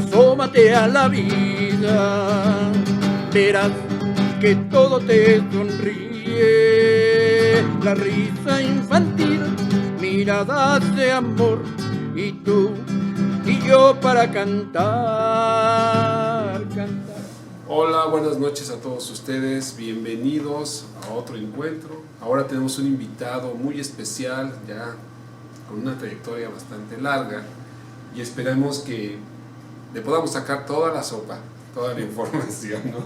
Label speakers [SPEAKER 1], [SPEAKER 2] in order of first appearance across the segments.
[SPEAKER 1] asómate a la vida, verás que todo te sonríe. La risa infantil, miradas de amor, y tú y yo para cantar.
[SPEAKER 2] Hola, buenas noches a todos ustedes, bienvenidos a otro encuentro. Ahora tenemos un invitado muy especial, ya con una trayectoria bastante larga, y esperamos que le podamos sacar toda la sopa, toda la información, ¿no?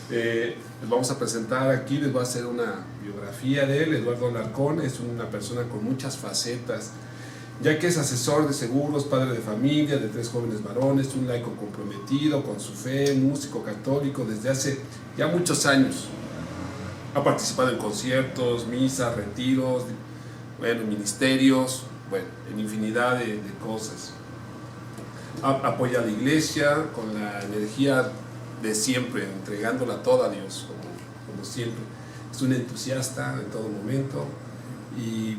[SPEAKER 2] Les vamos a presentar aquí, les voy a hacer una biografía de él. Eduardo Alarcón es una persona con muchas facetas, ya que es asesor de seguros, padre de familia, de 3 jóvenes varones, un laico comprometido con su fe, músico católico desde hace ya muchos años. Ha participado en conciertos, misas, retiros, ministerios, en infinidad de cosas. Apoya a la iglesia con la energía de siempre, entregándola toda a Dios, como siempre. Es un entusiasta en todo momento y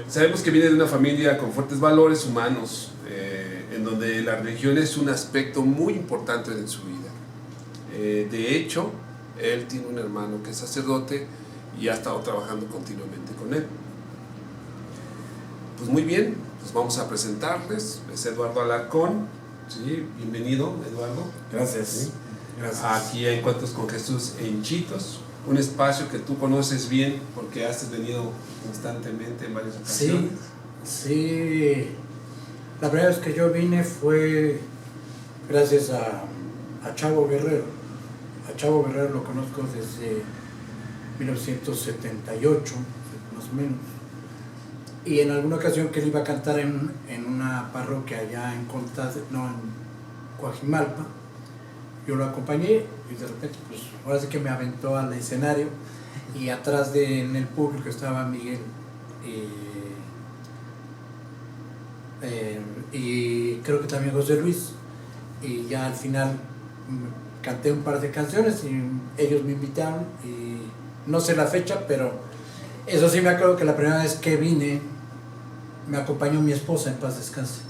[SPEAKER 2] sabemos que viene de una familia con fuertes valores humanos, en donde la religión es un aspecto muy importante de su vida. De hecho, él tiene un hermano que es sacerdote y ha estado trabajando continuamente con él. Pues muy bien, pues vamos a presentarles. Es Eduardo Alarcón. ¿Sí? Bienvenido, Eduardo.
[SPEAKER 3] Gracias.
[SPEAKER 2] ¿Sí?
[SPEAKER 3] Gracias.
[SPEAKER 2] Aquí a Encuentros con Jesús en Chitos, un espacio que tú conoces bien porque has venido constantemente en varias ocasiones.
[SPEAKER 3] Sí. La primera vez que yo vine fue gracias a Chavo Guerrero. A Chavo Guerrero lo conozco desde 1978, más o menos. Y en alguna ocasión que él iba a cantar en una parroquia allá en Coajimalpa, yo lo acompañé y de repente, pues ahora sí que me aventó al escenario, y atrás en el público estaba Miguel y creo que también José Luis, y ya al final canté un par de canciones y ellos me invitaron, y no sé la fecha, pero eso sí me acuerdo que la primera vez que vine me acompañó mi esposa, en paz descanse.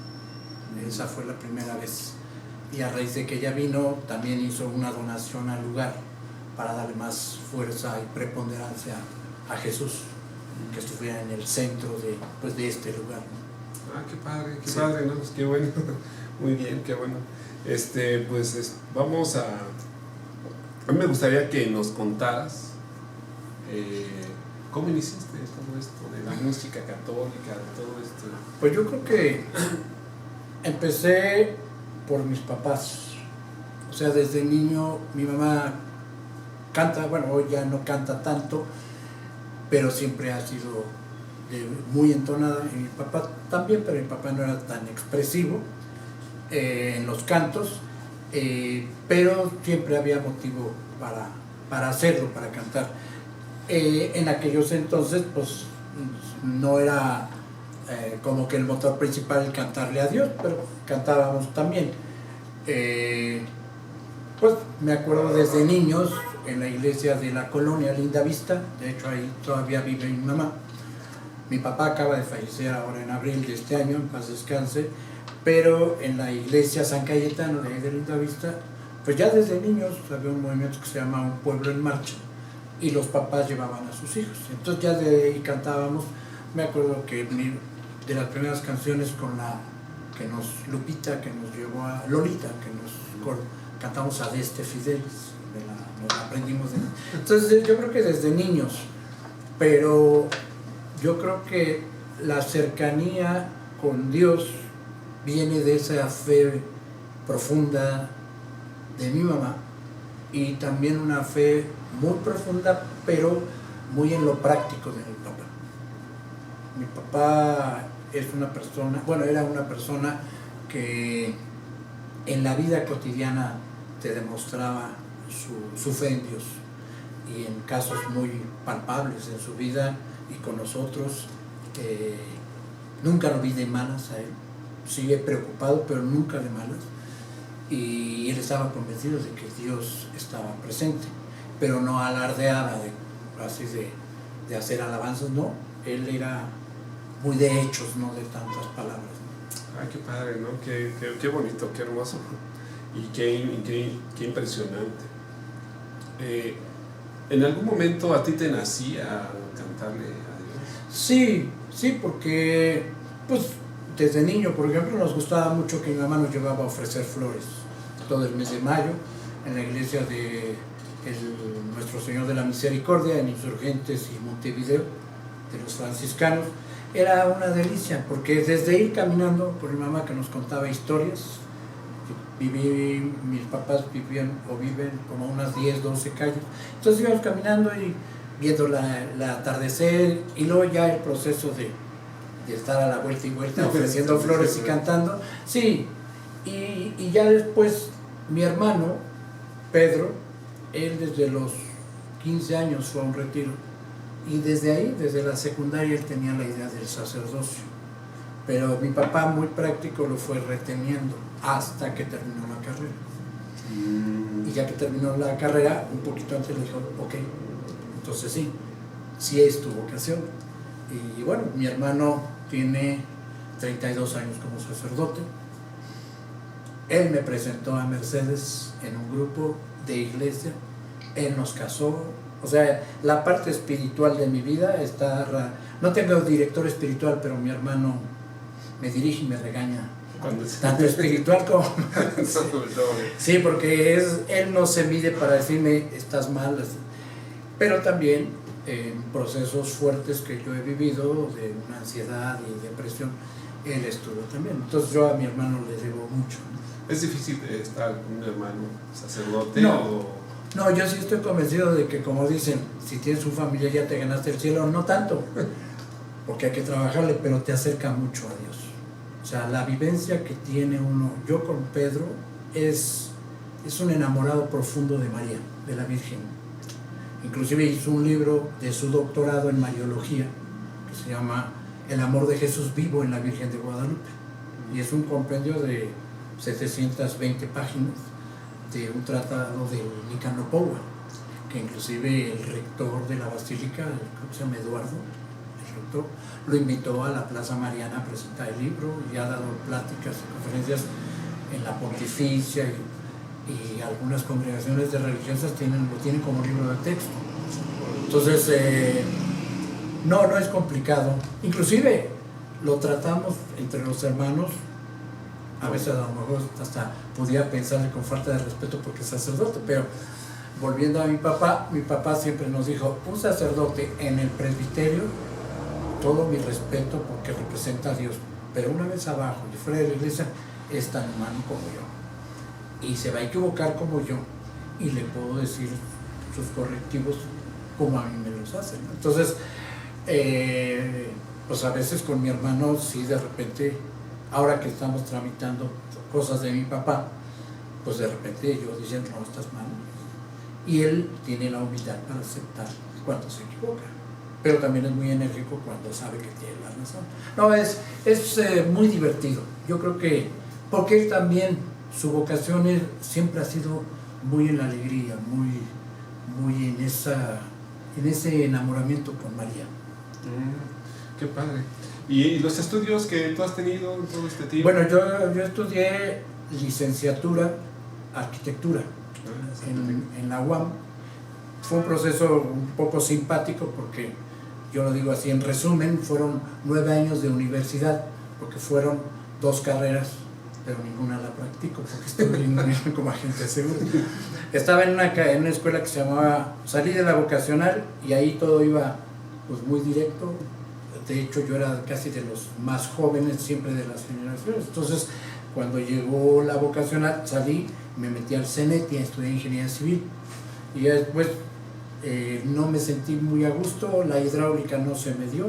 [SPEAKER 3] Esa fue la primera vez. Y a raíz de que ella vino, también hizo una donación al lugar para darle más fuerza y preponderancia a Jesús, que estuviera en el centro de este lugar.
[SPEAKER 2] Ah, qué padre,
[SPEAKER 3] Sí.
[SPEAKER 2] ¿no? Pues qué bueno. Muy bien, qué bueno. Vamos a mí me gustaría que nos contaras cómo iniciaste todo esto de la música católica, de todo esto.
[SPEAKER 3] Pues yo creo que empecé por mis papás. O sea, desde niño mi mamá canta, bueno, hoy ya no canta tanto, pero siempre ha sido muy entonada, y mi papá también, pero mi papá no era tan expresivo en los cantos, pero siempre había motivo para hacerlo, para cantar. En aquellos entonces, pues no era como que el motor principal el cantarle a Dios, pero cantábamos también. Pues me acuerdo desde niños en la iglesia de la colonia Linda Vista, de hecho ahí todavía vive mi mamá. Mi papá acaba de fallecer ahora en abril de este año, en paz descanse, pero en la iglesia San Cayetano de ahí de Linda Vista, pues ya desde niños había un movimiento que se llama Un Pueblo en Marcha, y los papás llevaban a sus hijos. Entonces ya de ahí cantábamos. Me acuerdo que de las primeras canciones Lupita, que nos llevó a Lolita, cantamos a Deste Fidelis, nos aprendimos de. Entonces yo creo que desde niños, pero yo creo que la cercanía con Dios viene de esa fe profunda de mi mamá, y también una fe muy profunda, pero muy en lo práctico de mi papá. Mi papá era una persona que en la vida cotidiana te demostraba su fe en Dios, y en casos muy palpables en su vida y con nosotros. Nunca lo vi de malas a él, sigue preocupado, pero nunca de malas, y él estaba convencido de que Dios estaba presente, pero no alardeaba de hacer alabanzas, no, él era muy de hechos, no de tantas palabras.
[SPEAKER 2] Ay, qué padre, ¿no? Qué bonito, qué hermoso y qué impresionante. ¿En algún momento a ti te nacía cantarle a Dios?
[SPEAKER 3] Sí, sí, porque pues desde niño, por ejemplo, nos gustaba mucho que mi mamá nos llevaba a ofrecer flores todo el mes de mayo en la iglesia de Nuestro Señor de la Misericordia en Insurgentes y Montevideo, de los franciscanos. Era una delicia, porque desde ir caminando con mi mamá que nos contaba historias, mis papás vivían o viven como unas 10, 12 calles, entonces íbamos caminando y viendo el atardecer, y luego ya el proceso de estar a la vuelta y vuelta ofreciendo flores y cantando, sí, y ya después mi hermano Pedro, él desde los 15 años fue a un retiro, y desde ahí, desde la secundaria, él tenía la idea del sacerdocio, pero mi papá muy práctico lo fue reteniendo hasta que terminó la carrera. Y ya que terminó la carrera, un poquito antes le dijo, ok, entonces sí es tu vocación. Y bueno, mi hermano tiene 32 años como sacerdote. Él me presentó a Mercedes en un grupo de iglesia, él nos casó, o sea, la parte espiritual de mi vida está... No tengo director espiritual, pero mi hermano me dirige y me regaña, tanto espiritual como... Sí, porque él no se mide para decirme, estás mal, pero también en procesos fuertes que yo he vivido, de una ansiedad y depresión, él estuvo también. Entonces yo a mi hermano le debo mucho.
[SPEAKER 2] ¿Es difícil estar con un hermano sacerdote?
[SPEAKER 3] No, yo sí estoy convencido de que, como dicen, si tienes un familiar ya te ganaste el cielo. No tanto, porque hay que trabajarle, pero te acerca mucho a Dios. O sea, la vivencia que tiene uno, yo con Pedro, es un enamorado profundo de María, de la Virgen. Inclusive hizo un libro de su doctorado en Mariología, que se llama El amor de Jesús vivo en la Virgen de Guadalupe. Y es un compendio de 720 páginas de un tratado de Nicano Poua, que inclusive el rector de la Basílica, creo que se llama Eduardo, el rector, lo invitó a la Plaza Mariana a presentar el libro, y ha dado pláticas y conferencias en la Pontificia, y algunas congregaciones de religiosas lo tienen como libro de texto. Entonces, no es complicado. Inclusive lo tratamos entre los hermanos. A veces a lo mejor hasta podía pensarle con falta de respeto porque es sacerdote, pero volviendo a mi papá siempre nos dijo, un sacerdote en el presbiterio, todo mi respeto porque representa a Dios, pero una vez abajo y fuera de la iglesia es tan humano como yo, y se va a equivocar como yo, y le puedo decir sus correctivos como a mí me los hacen. Entonces, pues a veces con mi hermano sí, de repente, ahora que estamos tramitando cosas de mi papá, pues de repente yo diciendo, no, estás mal, y él tiene la humildad para aceptar cuando se equivoca, pero también es muy enérgico cuando sabe que tiene la razón. No, es muy divertido. Yo creo que, porque él también, su vocación siempre ha sido muy en la alegría, muy en ese enamoramiento con María.
[SPEAKER 2] Qué padre. ¿Y los estudios que tú has tenido en todo este tiempo?
[SPEAKER 3] Bueno, yo estudié licenciatura, arquitectura, en la UAM. Fue un proceso un poco simpático porque, yo lo digo así en resumen, fueron 9 años de universidad, porque fueron 2 carreras, pero ninguna la practico porque estuve como agente de seguro. Estaba en una escuela que se llamaba, salí de la vocacional y ahí todo iba pues muy directo. De hecho, yo era casi de los más jóvenes siempre de las generaciones. Entonces, cuando llegó la vocacional, salí, me metí al CENET y estudié ingeniería civil. Y ya después no me sentí muy a gusto, la hidráulica no se me dio,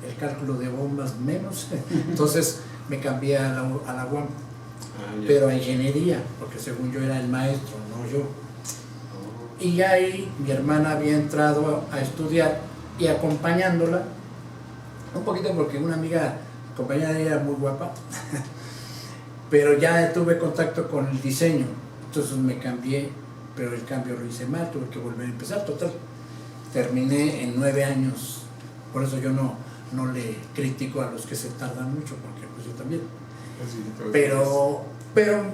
[SPEAKER 3] el cálculo de bombas menos. Entonces me cambié a la UAM, pero a ingeniería, porque según yo era el maestro, no yo. Y ahí mi hermana había entrado a estudiar, y acompañándola, un poquito porque una amiga, compañera de ella, era muy guapa, pero ya tuve contacto con el diseño, entonces me cambié, pero el cambio lo hice mal, tuve que volver a empezar. Total, terminé en 9 años, por eso yo no le critico a los que se tardan mucho, porque pues yo también. Pero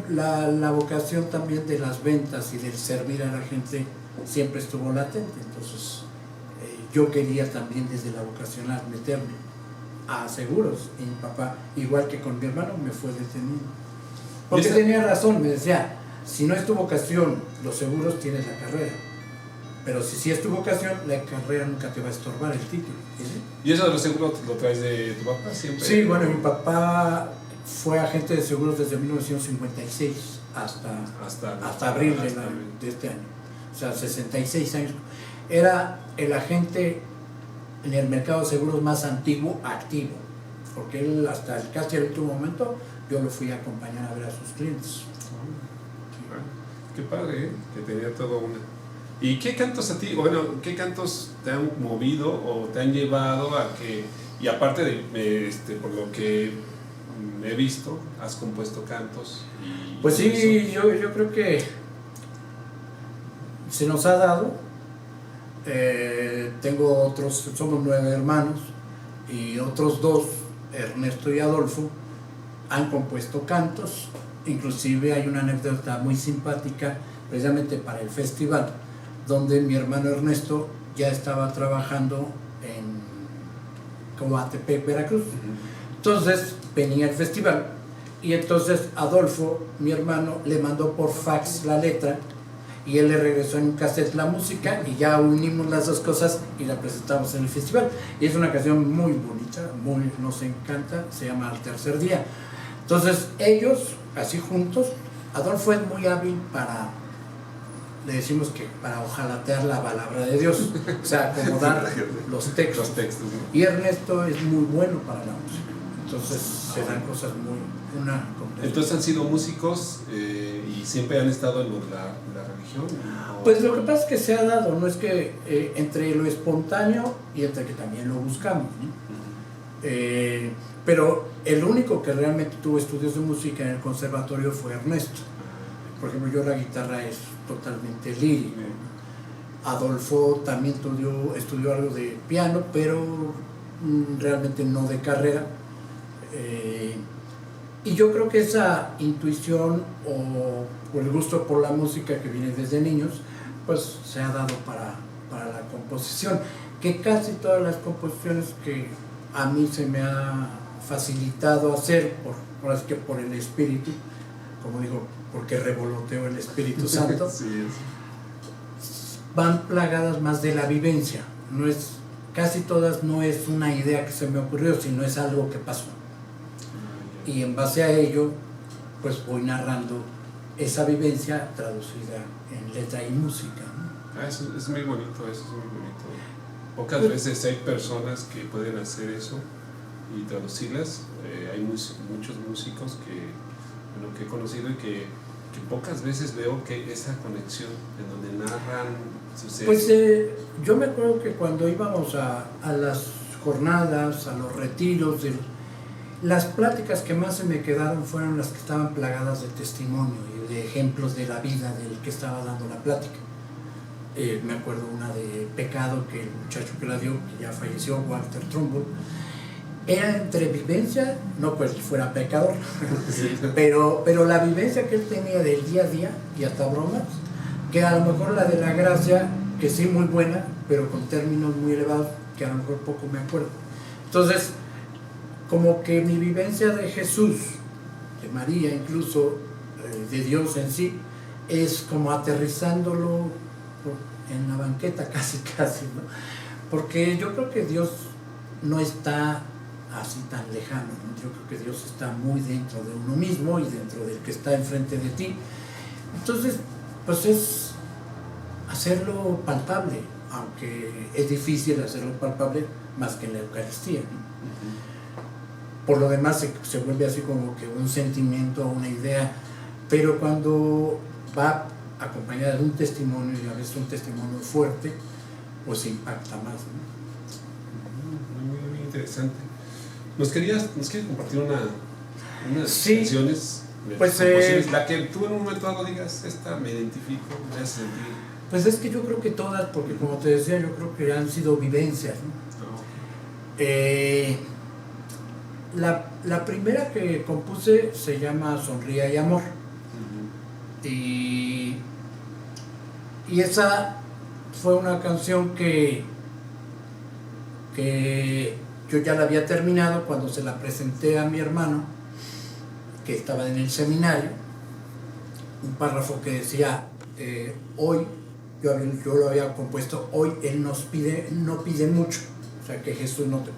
[SPEAKER 3] la vocación también de las ventas y del servir a la gente siempre estuvo latente. Entonces yo quería también desde la vocacional meterme a seguros, y mi papá, igual que con mi hermano, me fue detenido. Porque tenía razón, me decía, si no es tu vocación, los seguros, tienes la carrera. Pero si es tu vocación, la carrera nunca te va a estorbar, el título.
[SPEAKER 2] ¿Y eso de los seguros lo traes de tu papá siempre?
[SPEAKER 3] Sí, bueno, mi papá fue agente de seguros desde 1956 hasta abril de este año. O sea, 66 años. Era el agente en el mercado de seguros más antiguo activo, porque él hasta casi el último momento yo lo fui a acompañar a ver a sus clientes.
[SPEAKER 2] Qué padre, ¿eh? Que tenía todo una... ¿Y qué cantos a ti, bueno, qué cantos te han movido o te han llevado a que, y aparte de, por lo que he visto, has compuesto cantos?
[SPEAKER 3] Pues sí, yo creo que se nos ha dado. Tengo otros, somos 9 hermanos, y otros 2, Ernesto y Adolfo, han compuesto cantos. Inclusive hay una anécdota muy simpática precisamente para el festival, donde mi hermano Ernesto ya estaba trabajando en Coatepec, Veracruz. Entonces venía el festival, y entonces Adolfo, mi hermano, le mandó por fax la letra, y él le regresó en un cassette la música, y ya unimos las dos cosas y la presentamos en el festival. Y es una canción muy bonita, nos encanta, se llama Al Tercer Día. Entonces ellos, así juntos, Adolfo es muy hábil para, le decimos que para ojalatear la palabra de Dios, o sea, acomodar los textos. Y Ernesto es muy bueno para la música. Entonces se dan cosas
[SPEAKER 2] Entonces han sido músicos y siempre han estado en la religión.
[SPEAKER 3] Pues lo que pasa es que se ha dado, no es que entre lo espontáneo y entre que también lo buscamos, ¿no? Pero el único que realmente tuvo estudios de música en el conservatorio fue Ernesto. Por ejemplo, yo la guitarra es totalmente lírico. Adolfo también estudió algo de piano, pero realmente no de carrera. Y yo creo que esa intuición o el gusto por la música que viene desde niños, pues se ha dado para la composición, que casi todas las composiciones que a mí se me ha facilitado hacer, por el Espíritu, como digo, porque revoloteo el Espíritu Santo, van plagadas más de la vivencia. Casi todas no es una idea que se me ocurrió, sino es algo que pasó. Y en base a ello, pues voy narrando esa vivencia traducida en letra y música, ¿no?
[SPEAKER 2] Eso es muy bonito, eso es muy bonito. Pocas veces hay personas que pueden hacer eso y traducirlas. Hay muchos músicos que he conocido y que pocas veces veo que esa conexión en donde narran sucesos.
[SPEAKER 3] Pues yo me acuerdo que cuando íbamos a las jornadas, a los retiros, las pláticas que más se me quedaron fueron las que estaban plagadas de testimonio y de ejemplos de la vida del que estaba dando la plática. Me acuerdo una de Pecado, que el muchacho que la dio, que ya falleció, Walter Trumbull, era entre vivencia, no pues fuera pecador, pero la vivencia que él tenía del día a día y hasta bromas, que a lo mejor la de la gracia, que sí muy buena, pero con términos muy elevados, que a lo mejor poco me acuerdo. Entonces, como que mi vivencia de Jesús, de María incluso, de Dios en sí, es como aterrizándolo en la banqueta casi, ¿no? Porque yo creo que Dios no está así tan lejano, ¿no? Yo creo que Dios está muy dentro de uno mismo y dentro del que está enfrente de ti. Entonces, pues es hacerlo palpable, aunque es difícil hacerlo palpable más que en la Eucaristía, ¿no? Por lo demás se vuelve así como que un sentimiento, una idea, pero cuando va acompañada de un testimonio, y a veces un testimonio fuerte, pues impacta más, ¿no?
[SPEAKER 2] Muy interesante. ¿Nos quieres compartir unas canciones?
[SPEAKER 3] Pues
[SPEAKER 2] la que tú en un momento dado digas, esta me identifico, me hace sentir.
[SPEAKER 3] Pues es que yo creo que todas, porque como te decía, yo creo que han sido vivencias, ¿no? La primera que compuse se llama Sonría y Amor. Y esa fue una canción que yo ya la había terminado cuando se la presenté a mi hermano, que estaba en el seminario. Un párrafo que decía, hoy, yo lo había compuesto, hoy Él no pide mucho, o sea que Jesús no te...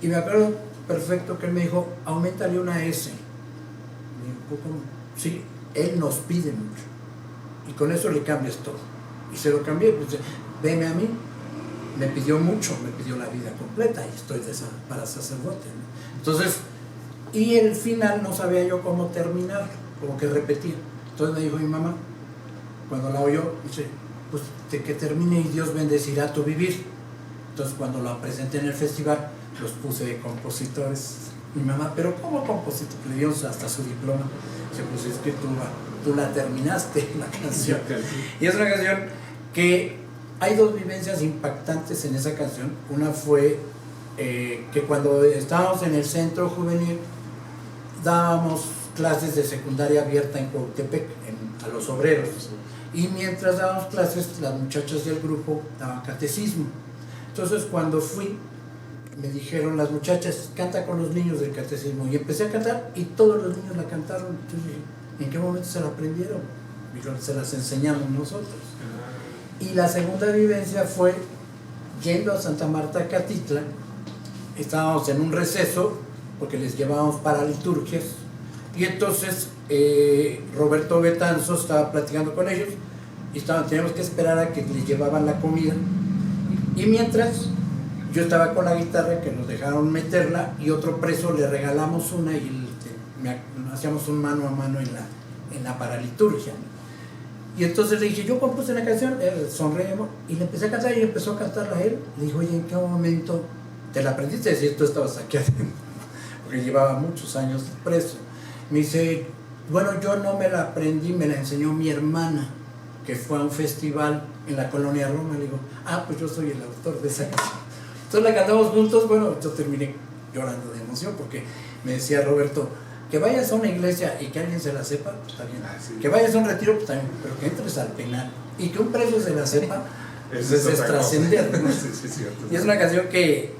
[SPEAKER 3] Y me acuerdo perfecto que él me dijo, auméntale una S. Me dijo, ¿cómo? Sí, Él nos pide mucho. Y con eso le cambias todo. Y se lo cambié, pues, veme a mí, me pidió mucho, me pidió la vida completa y estoy para sacerdote, ¿no? Entonces, y el final no sabía yo cómo terminar, como que repetía. Entonces me dijo mi mamá, cuando la oyó, dice, pues de que termine y Dios bendecirá tu vivir. Entonces cuando la presenté en el festival, los puse de compositores. Mi mamá, pero ¿cómo compositor? Le dio hasta su diploma. Dice, pues es que tú la terminaste, la canción. Y es una canción que hay dos vivencias impactantes en esa canción. Una fue que cuando estábamos en el centro juvenil, dábamos clases de secundaria abierta en Cuautepec, a los obreros. Y mientras dábamos clases, las muchachas del grupo daban catecismo. Entonces cuando fui, me dijeron las muchachas, canta con los niños del catecismo. Y empecé a cantar y todos los niños la cantaron. Entonces dije, ¿en qué momento se la aprendieron? Dijeron, se las enseñamos nosotros. Y la segunda vivencia fue yendo a Santa Marta, Catitla. Estábamos en un receso porque les llevábamos para liturgias. Y entonces Roberto Betanzo estaba platicando con ellos y teníamos que esperar a que les llevaban la comida. Y mientras yo estaba con la guitarra, que nos dejaron meterla, y otro preso le regalamos una y hacíamos un mano a mano en la paraliturgia. Y entonces le dije, yo compuse una canción, Sonríe, Amor, y le empecé a cantar y empezó a cantarla a él. Le dijo, oye, ¿en qué momento te la aprendiste? Es decir, tú estabas aquí adentro, porque llevaba muchos años preso. Me dice, bueno, yo no me la aprendí, me la enseñó mi hermana, que fue a un festival en la colonia Roma. Le digo, pues yo soy el autor de esa canción. Entonces la cantamos juntos. Bueno, yo terminé llorando de emoción porque me decía Roberto, que vayas a una iglesia y que alguien se la sepa, pues está bien. Sí. Que vayas a un retiro, pues está bien, pero que entres al penal y que un preso se la sepa, pues es trascender, ¿no? Sí, y es una canción que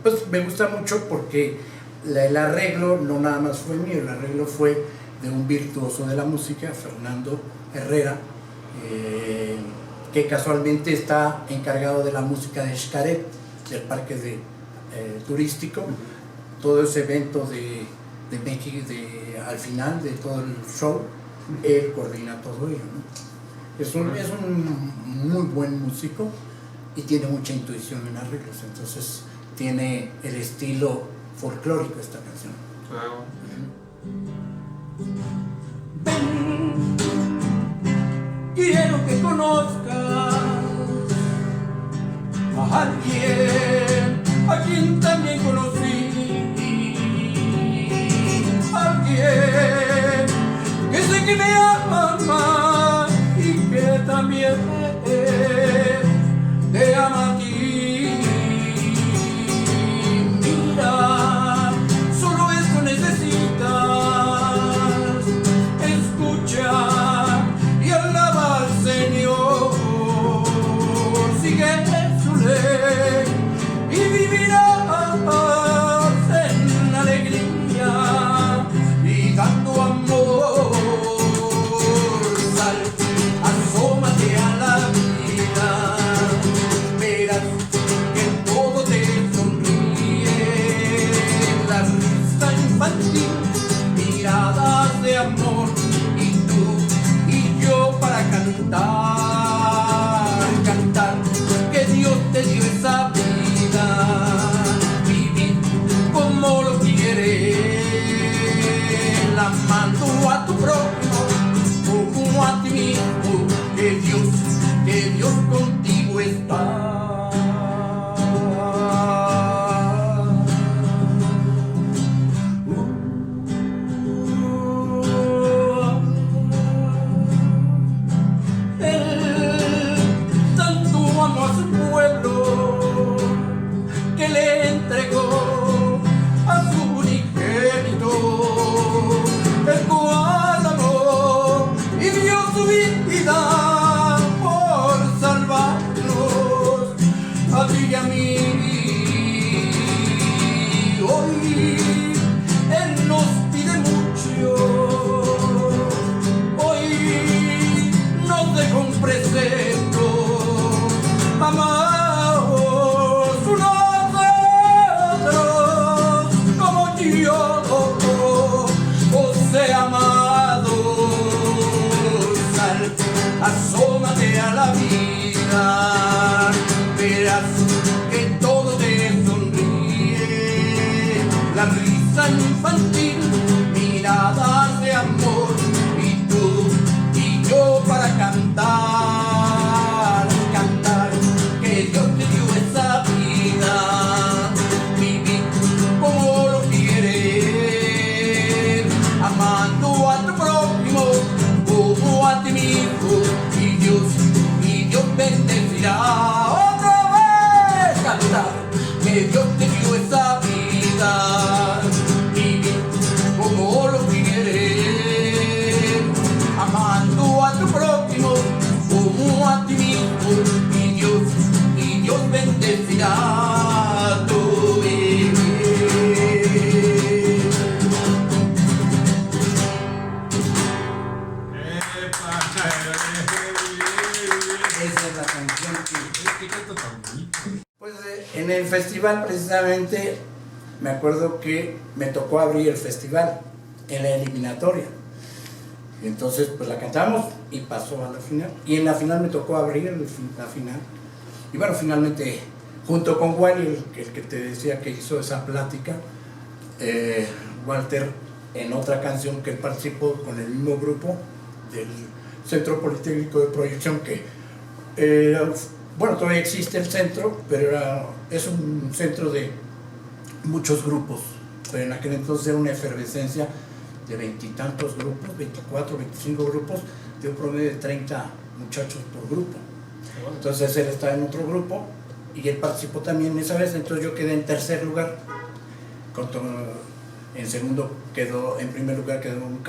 [SPEAKER 3] pues me gusta mucho porque el arreglo no nada más fue mío, el arreglo fue de un virtuoso de la música, Fernando Herrera, que casualmente está encargado de la música de Xcaret, del parque turístico. Todo ese evento de México, al final de todo el show, él coordina todo ello, ¿no? Es un muy buen músico y tiene mucha intuición en arreglos, entonces tiene el estilo folclórico esta canción.
[SPEAKER 1] Ven, quiero que conozcas a alguien a quien también conocí, alguien que sé que me ama y que también te ama a ti. Mira, solo esto necesitas, escucha y alaba al Señor, sigue su ley y vivirás en alegría y dando amor. Sal, asómate a la
[SPEAKER 2] qué canto tan bonito.
[SPEAKER 3] Pues en el festival precisamente me acuerdo que me tocó abrir el festival en la eliminatoria. Y entonces pues la cantamos y pasó a la final. Y en la final me tocó abrir la final. Y bueno, finalmente, junto con Wally, el que te decía que hizo esa plática, Walter, en otra canción que participó con el mismo grupo del Centro Politécnico de Proyección, que bueno, todavía existe el centro, pero es un centro de muchos grupos, pero en aquel entonces era una efervescencia de 20 y tantos grupos, 24, 25 grupos, de un promedio de 30 muchachos por grupo. Entonces él estaba en otro grupo y él participó también esa vez, entonces yo quedé en tercer lugar. En segundo quedó, en primer lugar quedó un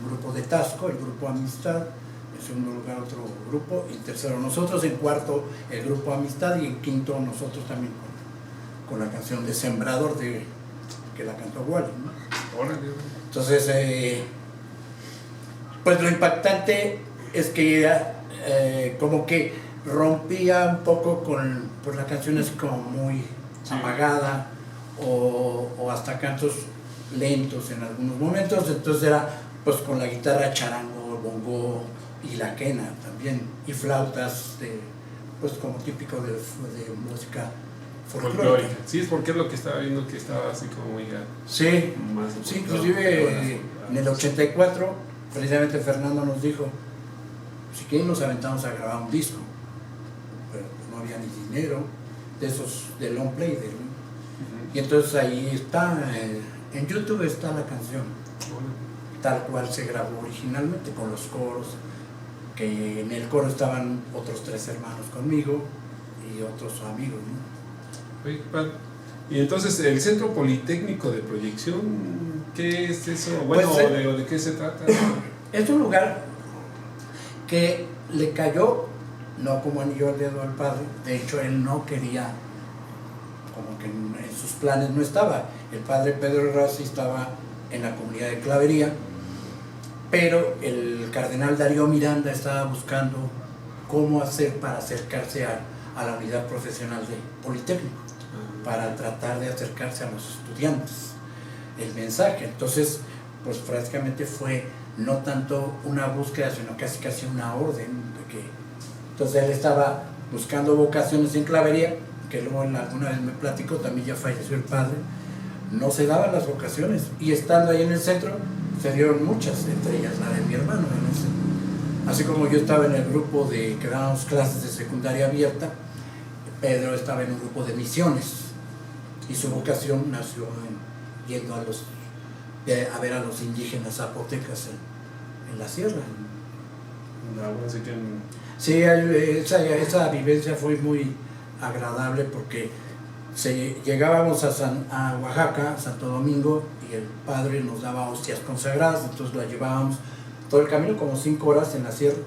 [SPEAKER 3] grupo de Tasco, el grupo Amistad, en segundo lugar otro grupo, y en tercero nosotros, en cuarto el grupo Amistad, y en quinto nosotros también con la canción de Sembrador que la cantó Wally, ¿no? Entonces, pues lo impactante es que como que rompía un poco con pues, la canción así como muy apagada, o hasta cantos lentos en algunos momentos, entonces era pues con la guitarra charango, bongo y la quena también, y flautas pues como típico de música folclórica.
[SPEAKER 2] Sí, es porque es lo que estaba viendo, que estaba así como
[SPEAKER 3] sí, inclusive en el 84 precisamente Fernando nos dijo, si quieren nos aventamos a grabar un disco, pero pues no había ni dinero de esos de long play y entonces ahí está, en YouTube está la canción, tal cual se grabó originalmente, con los coros, que en el coro estaban otros 3 hermanos conmigo y otros amigos, ¿no?
[SPEAKER 2] Oye, y entonces el Centro Politécnico de Proyección, ¿qué es eso? Bueno,
[SPEAKER 3] pues,
[SPEAKER 2] ¿de qué se trata?
[SPEAKER 3] Es un lugar que le cayó, no como anillo al dedo al padre, de hecho él no quería, como que en sus planes no estaba. El padre Pedro Errázuriz estaba en la comunidad de Clavería, pero el cardenal Darío Miranda estaba buscando cómo hacer para acercarse a la unidad profesional de Politécnico, para tratar de acercarse a los estudiantes, el mensaje. Entonces, pues prácticamente fue no tanto una búsqueda, sino casi una orden de que... Entonces él estaba buscando vocaciones en Clavería, que luego alguna vez me platicó, también ya falleció el padre, no se daban las vocaciones, y estando ahí en el centro se dieron muchas, entre ellas la de mi hermano. Así como yo estaba en el grupo que dábamos clases de secundaria abierta, Pedro estaba en un grupo de misiones, y su vocación nació yendo a ver a los indígenas zapotecas en la sierra. Sí, esa vivencia fue muy agradable porque llegábamos a Oaxaca, Santo Domingo, y el padre nos daba hostias consagradas, entonces la llevábamos todo el camino, como 5 horas en la sierra.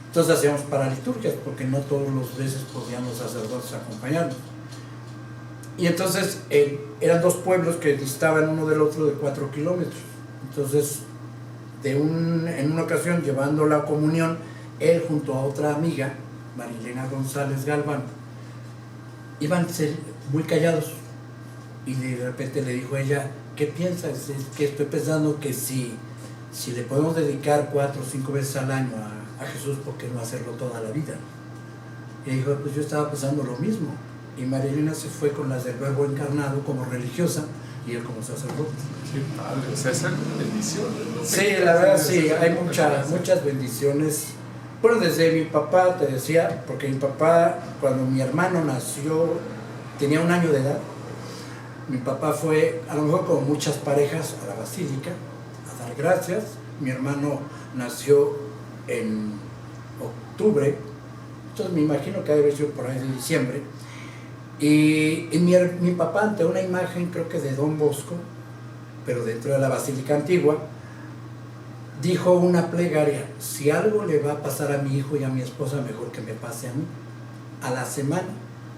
[SPEAKER 3] Entonces hacíamos paraliturgias porque no todos los veces podían los sacerdotes acompañarnos. Y entonces eran 2 pueblos que distaban uno del otro de 4 kilómetros. Entonces, en una ocasión, llevando la comunión, él junto a otra amiga, Marilena González Galván, iban muy callados. Y de repente le dijo a ella, ¿qué piensas? Es que estoy pensando que si le podemos dedicar 4 o 5 veces al año a Jesús, ¿por qué no hacerlo toda la vida? Y dijo, pues yo estaba pensando lo mismo. Y Marilena se fue con las del Verbo Encarnado como religiosa y él como sacerdote.
[SPEAKER 2] Qué padre, o sea, esa bendición, ¿no?
[SPEAKER 3] Sí, la verdad sí, hay muchas bendiciones. Bueno, desde mi papá, te decía, porque mi papá, cuando mi hermano nació, tenía 1 año de edad. Mi papá fue, a lo mejor como muchas parejas, a la basílica a dar gracias. Mi hermano nació en octubre, entonces me imagino que ha de haber sido por ahí de diciembre. Y mi papá, ante una imagen, creo que de Don Bosco, pero dentro de la Basílica Antigua, dijo una plegaria: si algo le va a pasar a mi hijo y a mi esposa, mejor que me pase a mí. A la semana,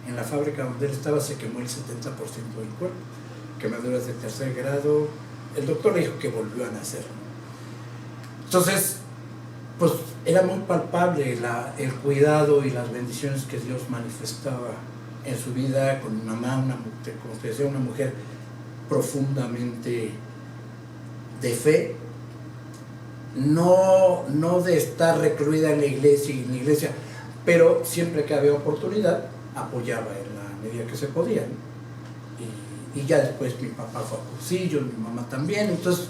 [SPEAKER 3] en la fábrica donde él estaba, se quemó el 70% del cuerpo, quemaduras de 3er grado. El doctor le dijo que volvió a nacer. Entonces, pues era muy palpable el cuidado y las bendiciones que Dios manifestaba en su vida con mi mamá, como te decía, una mujer profundamente de fe, no de estar recluida en la iglesia, pero siempre que había oportunidad apoyaba en la medida que se podía, ¿no? Y ya después mi papá fue a cursillos, mi mamá también, entonces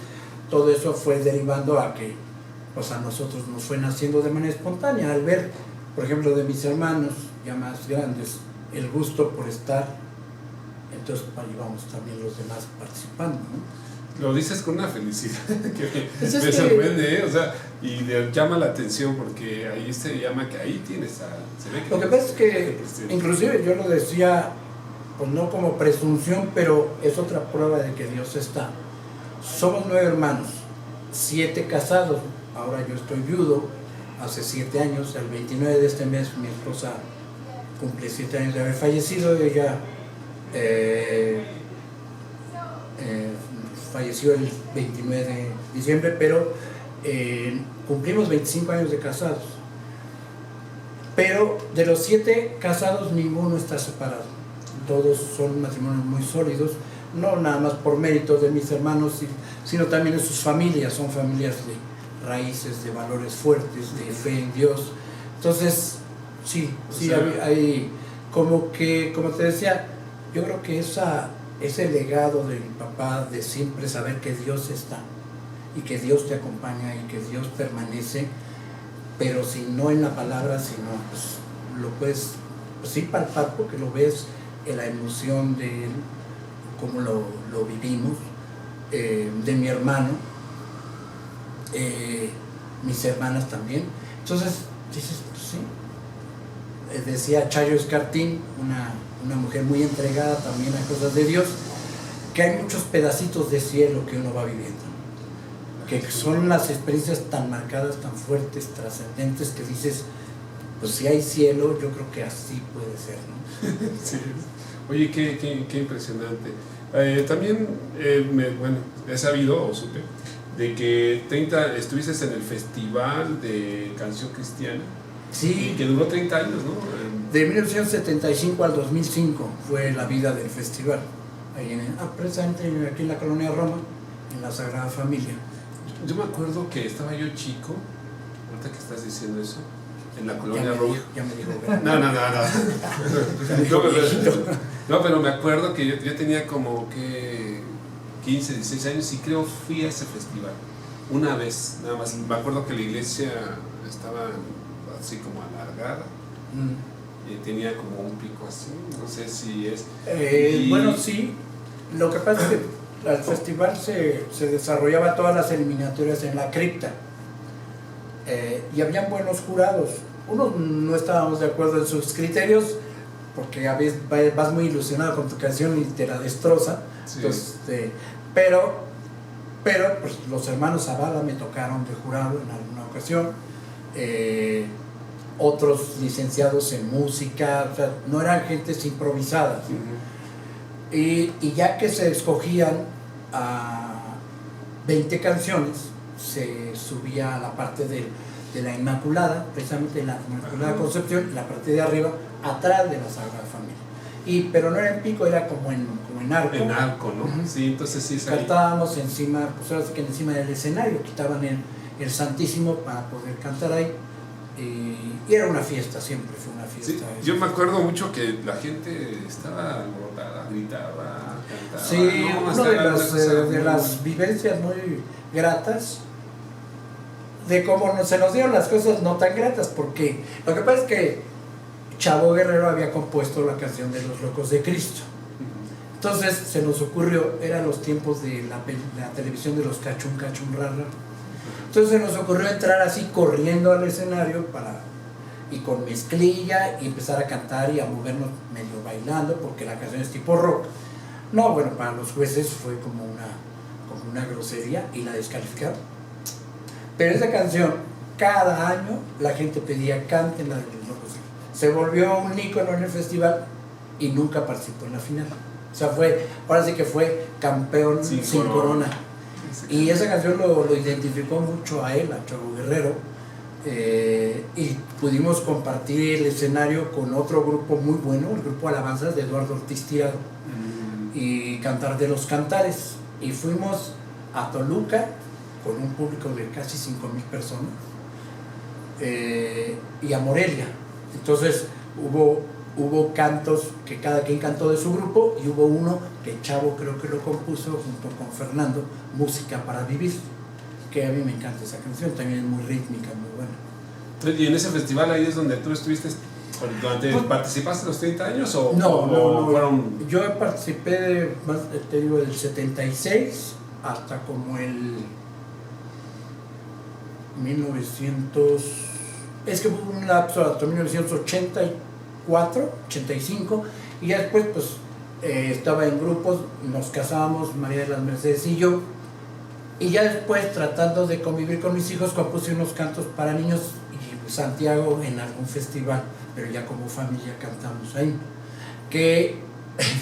[SPEAKER 3] todo eso fue derivando a que pues a nosotros nos fue naciendo de manera espontánea, al ver, por ejemplo, de mis hermanos ya más grandes, el gusto por estar, entonces ahí vamos también los demás participando, ¿no?
[SPEAKER 2] Lo dices con una felicidad que
[SPEAKER 3] Pues
[SPEAKER 2] me sorprende, ¿eh? O sea, y llama la atención porque ahí se llama que ahí tienes se ve que
[SPEAKER 3] lo que pasa es que inclusive yo lo decía, pues no como presunción, pero es otra prueba de que Dios está. Somos 9 hermanos, 7 casados, ahora yo estoy viudo, hace 7 años, el 29 de este mes mi esposa cumple 7 años de haber fallecido, ella falleció el 29 de diciembre, pero cumplimos 25 años de casados. Pero de los 7 casados, ninguno está separado. Todos son matrimonios muy sólidos, no nada más por mérito de mis hermanos, sino también de sus familias. Son familias de raíces, de valores fuertes, de fe en Dios. Entonces, sí, hay como que, como te decía, yo creo que ese legado de mi papá de siempre saber que Dios está y que Dios te acompaña y que Dios permanece, pero si no en la palabra, sino pues lo puedes pues, sí palpar porque lo ves en la emoción de él, cómo lo vivimos, de mi hermano, mis hermanas también. Entonces dices, pues, sí. Decía Chayo Escartín, una mujer muy entregada también a cosas de Dios, que hay muchos pedacitos de cielo que uno va viviendo, que son las experiencias tan marcadas, tan fuertes, trascendentes, que dices, pues si hay cielo, yo creo que así puede ser, ¿no?
[SPEAKER 2] Sí. Oye, qué impresionante. También, bueno, he sabido o supe de que estuviste en el Festival de Canción Cristiana.
[SPEAKER 3] Sí.
[SPEAKER 2] Y que duró 30 años, ¿no?
[SPEAKER 3] De 1975 al 2005 fue la vida del festival, ahí precisamente aquí en la colonia Roma, en la Sagrada Familia.
[SPEAKER 2] Yo me acuerdo que estaba yo chico, ahorita que estás diciendo eso, en la colonia Roma.
[SPEAKER 3] Ya me dijo.
[SPEAKER 2] No, pero me acuerdo que yo tenía como que 15, 16 años y creo fui a ese festival una vez, nada más. Me acuerdo que la iglesia estaba así como alargada y tenía como un pico así, no sé si es...
[SPEAKER 3] Bueno, sí, lo que pasa es que el festival se desarrollaba todas las eliminatorias en la cripta y habían buenos jurados. Unos no estábamos de acuerdo en sus criterios porque a veces vas muy ilusionado con tu canción y te la destroza. Sí. Entonces, pero pues, los hermanos Zavala me tocaron de jurado en alguna ocasión, otros licenciados en música, o sea, no eran gentes improvisadas. Uh-huh. Y ya que se escogían a 20 canciones, se subía a la parte de la Inmaculada, precisamente la Inmaculada uh-huh. Concepción, la parte de arriba, atrás de la Sagrada Familia. Pero no era en pico, era como en arco.
[SPEAKER 2] En arco, ¿no? Uh-huh. Sí, entonces sí.
[SPEAKER 3] Cantábamos encima, pues ahora sí que encima del escenario, quitaban el Santísimo para poder cantar ahí. Y era una fiesta, siempre fue una fiesta.
[SPEAKER 2] Sí, yo me acuerdo mucho que la gente estaba alborotada, gritaba, cantaba.
[SPEAKER 3] Sí, una de las vivencias muy gratas de cómo se nos dieron las cosas no tan gratas, porque lo que pasa es que Chavo Guerrero había compuesto la canción de Los Locos de Cristo. Entonces se nos ocurrió, eran los tiempos de la televisión de los Cachún Rara. Entonces se nos ocurrió entrar así corriendo al escenario y con mezclilla y empezar a cantar y a movernos medio bailando porque la canción es tipo rock. No, bueno, para los jueces fue como una grosería y la descalificaron. Pero esa canción, cada año la gente pedía canten la de Los Locos. Se volvió un ícono en el festival y nunca participó en la final. O sea, ahora sí que fue campeón sin corona. Y esa canción lo identificó mucho a él, a Chavo Guerrero, y pudimos compartir el escenario con otro grupo muy bueno, el grupo Alabanzas de Eduardo Ortiz Tirado, y cantar de los cantares. Y fuimos a Toluca con un público de casi 5,000 personas, y a Morelia. Entonces hubo cantos que cada quien cantó de su grupo, y hubo uno que Chavo creo que lo compuso junto con Fernando, Música para Vivir, que a mí me encanta esa canción, también es muy rítmica, muy buena.
[SPEAKER 2] ¿Y en ese festival ahí es donde tú estuviste? ¿Participaste los 30 años o
[SPEAKER 3] No,
[SPEAKER 2] fueron...?
[SPEAKER 3] yo participé, te digo, del 76 hasta como el 1900, es que hubo un lapso hasta 1984, 85, y ya después pues estaba en grupos, nos casábamos, María de las Mercedes y yo, y ya después tratando de convivir con mis hijos compuse unos cantos para niños y Santiago en algún festival, pero ya como familia cantamos ahí, que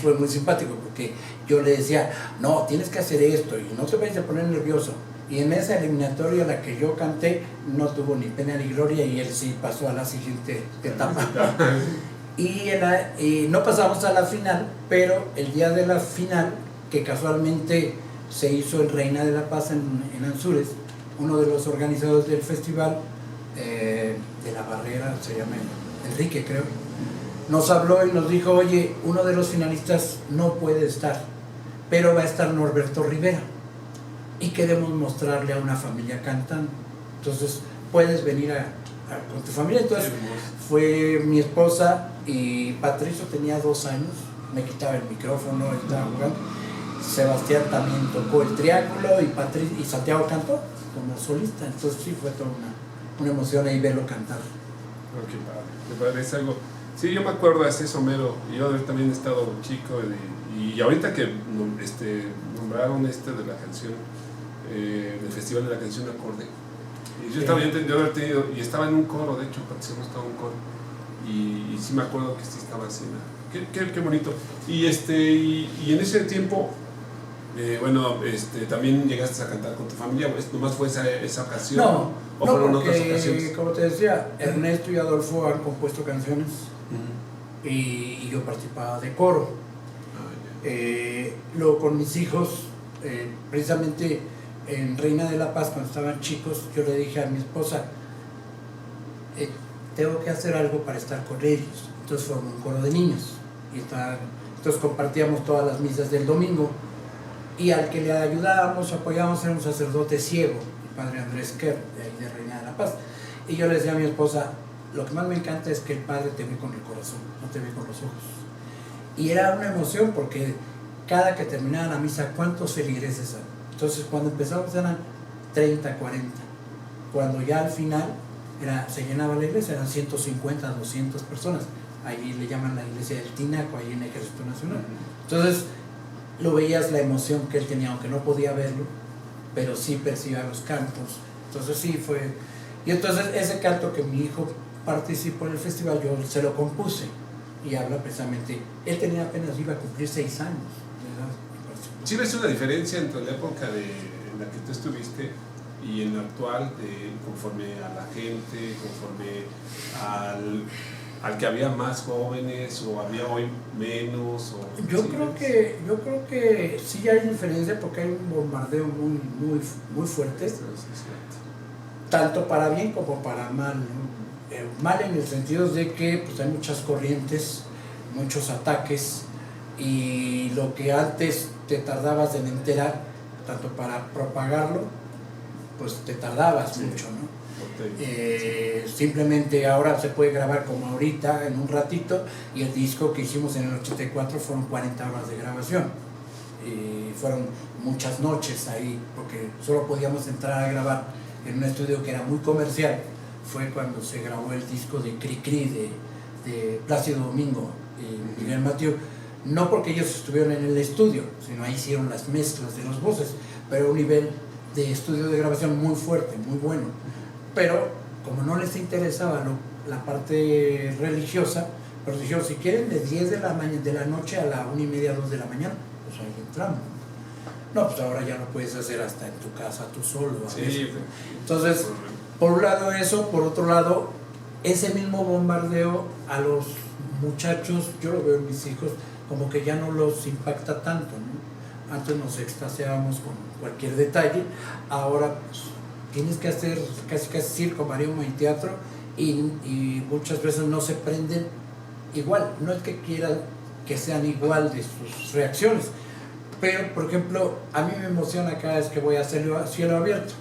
[SPEAKER 3] fue muy simpático porque yo le decía, no, tienes que hacer esto y no te vayas a poner nervioso. Y en esa eliminatoria la que yo canté no tuvo ni pena ni gloria, y él sí pasó a la siguiente etapa. Y no pasamos a la final, pero el día de la final, que casualmente se hizo en Reina de la Paz en Anzures, uno de los organizadores del festival, de la Barrera, se llama Enrique creo, nos habló y nos dijo, oye, uno de los finalistas no puede estar, pero va a estar Norberto Rivera, y queremos mostrarle a una familia cantando, entonces puedes venir con tu familia. Entonces fue mi esposa, y Patricio tenía 2 años, me quitaba el micrófono, estaba jugando. Sebastián también tocó el triángulo, y Santiago cantó como solista, entonces sí fue toda una emoción ahí verlo cantar.
[SPEAKER 2] Oh, qué padre, es algo... Sí, yo me acuerdo de ese somero, y yo también he estado chico, y ahorita que nombraron de la canción, del Festival de la Canción Acorde, y yo también haber tenido, y estaba en un coro, de hecho participamos en un coro, y sí me acuerdo que sí estaba así, qué bonito. Y en ese tiempo, también llegaste a cantar con tu familia, ¿nomás fue esa ocasión?
[SPEAKER 3] No,
[SPEAKER 2] ¿O fueron
[SPEAKER 3] porque,
[SPEAKER 2] otras ocasiones?
[SPEAKER 3] como te decía, Ernesto y Adolfo han compuesto canciones, y yo participaba de coro. Luego con mis hijos, precisamente en Reina de la Paz, cuando estaban chicos, yo le dije a mi esposa, tengo que hacer algo para estar con ellos. Entonces formé un coro de niños, entonces compartíamos todas las misas del domingo, y al que le ayudábamos, apoyábamos, era un sacerdote ciego, el padre Andrés Kerr, de ahí de Reina de la Paz. Y yo le decía a mi esposa, lo que más me encanta es que el padre te ve con el corazón, no te ve con los ojos. Y era una emoción porque cada que terminaba la misa, ¿cuántos feligreses eran? Entonces cuando empezamos eran 30, 40. Cuando ya al final se llenaba la iglesia, eran 150, 200 personas. Ahí le llaman la iglesia del Tinaco, ahí en el Ejército Nacional. Entonces lo veías la emoción que él tenía, aunque no podía verlo, pero sí percibía los cantos. Entonces sí fue... Y entonces ese canto que mi hijo participó en el festival, yo se lo compuse, y habla precisamente, él tenía apenas, iba a cumplir 6 años de edad.
[SPEAKER 2] ¿Sí ves una diferencia entre la época en la que tú estuviste y en la actual, conforme a la gente, conforme al que había más jóvenes, o había hoy menos?
[SPEAKER 3] Yo creo que sí hay diferencia, porque hay un bombardeo muy fuerte, tanto para bien como para mal, ¿no? Mal en el sentido de que pues, hay muchas corrientes, muchos ataques, y lo que antes te tardabas en enterar, tanto para propagarlo, pues te tardabas mucho, ¿no? Simplemente ahora se puede grabar como ahorita, en un ratito, y el disco que hicimos en el 84 fueron 40 horas de grabación, y fueron muchas noches ahí, porque solo podíamos entrar a grabar en un estudio que era muy comercial. Fue cuando se grabó el disco de Cri Cri de Plácido Domingo y Miguel Mathieu, no porque ellos estuvieron en el estudio, sino ahí hicieron las mezclas de las voces, pero un nivel de estudio de grabación muy fuerte, muy bueno. Pero como no les interesaba la parte religiosa, pues dijeron, si quieren de 10 de la noche a la 1:30, 2 de la mañana, pues ahí entramos. No, pues ahora ya lo puedes hacer hasta en tu casa tú solo.
[SPEAKER 2] Sí.
[SPEAKER 3] Entonces, Por un lado eso, por otro lado, ese mismo bombardeo a los muchachos, yo lo veo en mis hijos, como que ya no los impacta tanto, ¿no? Antes nos extasiábamos con cualquier detalle, ahora pues, tienes que hacer casi circo, maroma y teatro, y muchas veces no se prenden igual. No es que quieran que sean igual de sus reacciones, pero por ejemplo, a mí me emociona cada vez que voy a hacerlo a cielo abierto,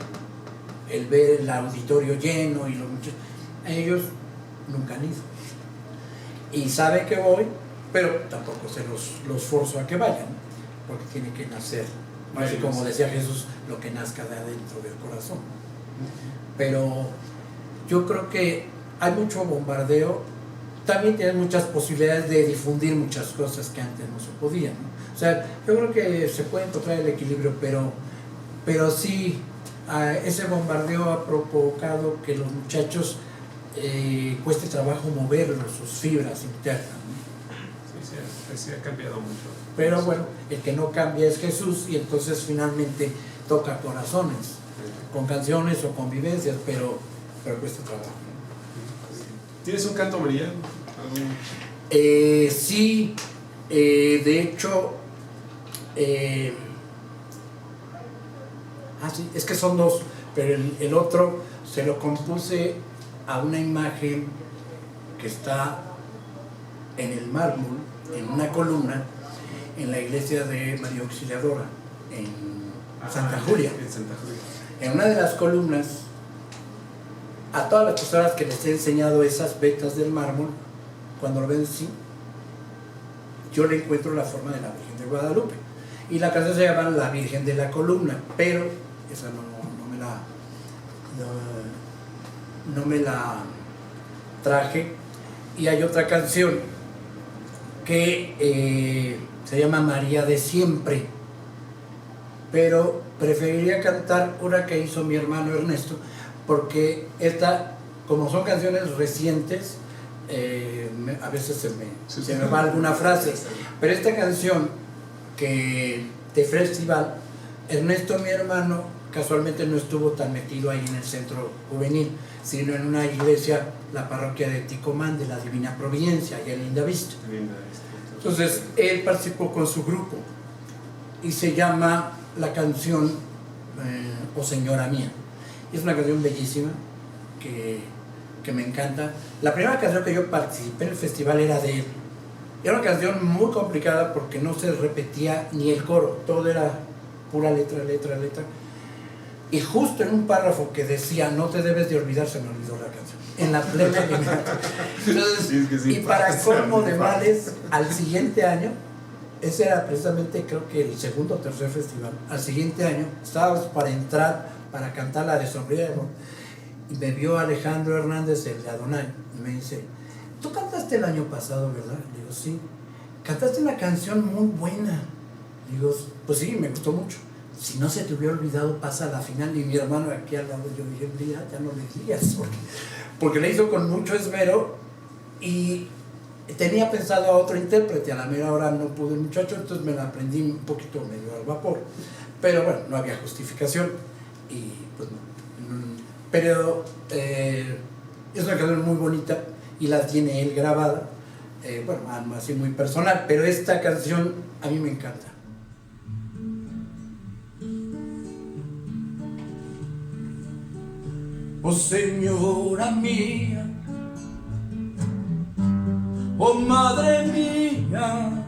[SPEAKER 3] el ver el auditorio lleno y los muchachos. Ellos nunca han ido y saben que voy, pero tampoco se los forzo a que vayan, porque tiene que nacer, así como decía Jesús, lo que nazca de adentro del corazón. Pero yo creo que hay mucho bombardeo, también tienes muchas posibilidades de difundir muchas cosas que antes no se podían, ¿no? O sea, yo creo que se puede encontrar el equilibrio, pero sí, ese bombardeo ha provocado que los muchachos cueste trabajo moverlos, sus fibras internas, ¿no?
[SPEAKER 2] Sí, ha cambiado mucho.
[SPEAKER 3] Pero bueno, el que no cambia es Jesús, y entonces finalmente toca corazones, con canciones o con vivencias, pero cuesta trabajo.
[SPEAKER 2] ¿Tienes un canto mariano?
[SPEAKER 3] Sí, de hecho, sí, es que son dos, pero el otro se lo compuse a una imagen que está en el mármol, en una columna, en la iglesia de María Auxiliadora, en Santa Julia.
[SPEAKER 2] En Santa Julia.
[SPEAKER 3] En una de las columnas, a todas las personas que les he enseñado esas vetas del mármol, cuando lo ven así, yo le encuentro la forma de la Virgen de Guadalupe. Y la canción se llama La Virgen de la Columna, pero esa no me la traje. Y hay otra canción que se llama María de Siempre, pero preferiría cantar una que hizo mi hermano Ernesto, porque esta, como son canciones recientes, a veces se me va alguna frase, pero esta canción que de festival, Ernesto, mi hermano, casualmente no estuvo tan metido ahí en el centro juvenil, sino en una iglesia, la parroquia de Ticomán, de la Divina Providencia, allá en Lindavista. Entonces él participó con su grupo y se llama la canción Oh Señora Mía. Es una canción bellísima que me encanta. La primera canción que yo participé en el festival era de él. Era una canción muy complicada porque no se repetía ni el coro, todo era pura letra. Y justo en un párrafo que decía no te debes de olvidar, se me olvidó la canción. En la plena Entonces, sí, es que sí, y para colmo de males, al siguiente año, ese era precisamente creo que el segundo o tercer festival, al siguiente año estábamos para entrar para cantar la de Sombría de Amor, y me vio Alejandro Hernández, el de Adonai, y me dice, tú cantaste el año pasado, ¿verdad? Le digo, sí. Cantaste una canción muy buena. Le digo, pues sí, me gustó mucho. Si no se te hubiera olvidado, pasa a la final. Y mi hermano aquí al lado, yo dije, mira, ya no le digas, porque le hizo con mucho esmero, y tenía pensado a otro intérprete, a la mera hora no pude el muchacho, entonces me la aprendí un poquito medio al vapor, pero bueno, no había justificación, y pues no. Pero es una canción muy bonita y la tiene él grabada, bueno, así muy personal, pero esta canción a mí me encanta. Oh señora mía, oh madre mía,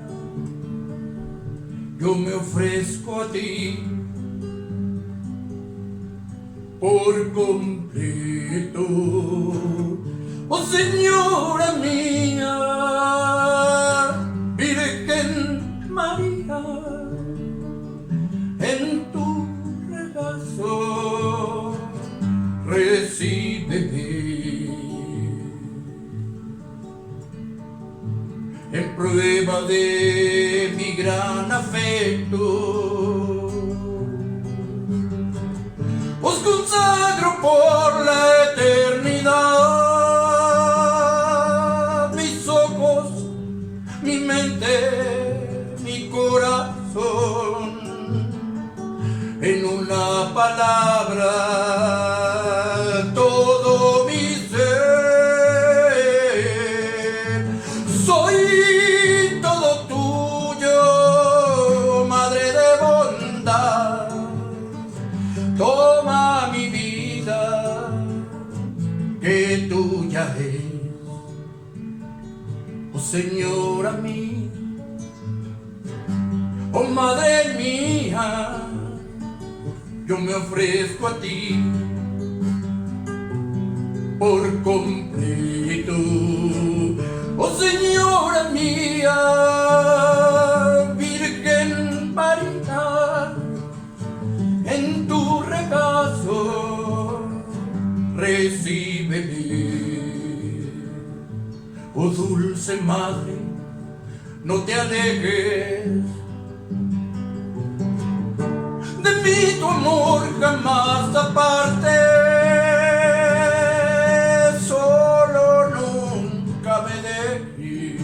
[SPEAKER 3] yo me ofrezco a ti por completo. Oh señora mía, Virgen María, en tu regazo recíbeme, en prueba de mi gran afecto, os consagro por la eternidad mis ojos, mi mente, mi corazón, en una palabra todo
[SPEAKER 1] que tuya es. Oh señora mía, oh madre mía, yo me ofrezco a ti por completo. Oh señora mía, Virgen María, en tu regazo recíbeme. Oh dulce madre, no te alejes de mí, tu amor jamás aparte. Solo nunca me dejes,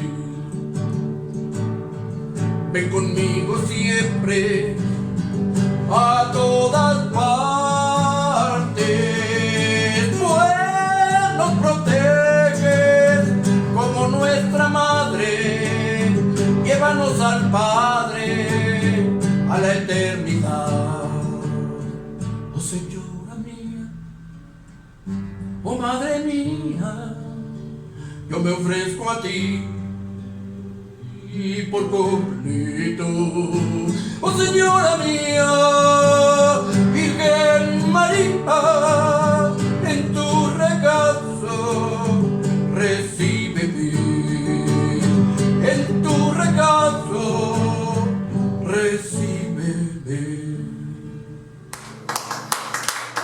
[SPEAKER 1] ven conmigo siempre a todas partes, pues nos proteges como nuestra madre. Llévanos al Padre, a la eternidad. Oh señora mía, oh madre mía, yo me ofrezco a ti y por completo. Oh señora mía, Virgen María, en tu regazo recíbeme. En tu regazo recíbeme.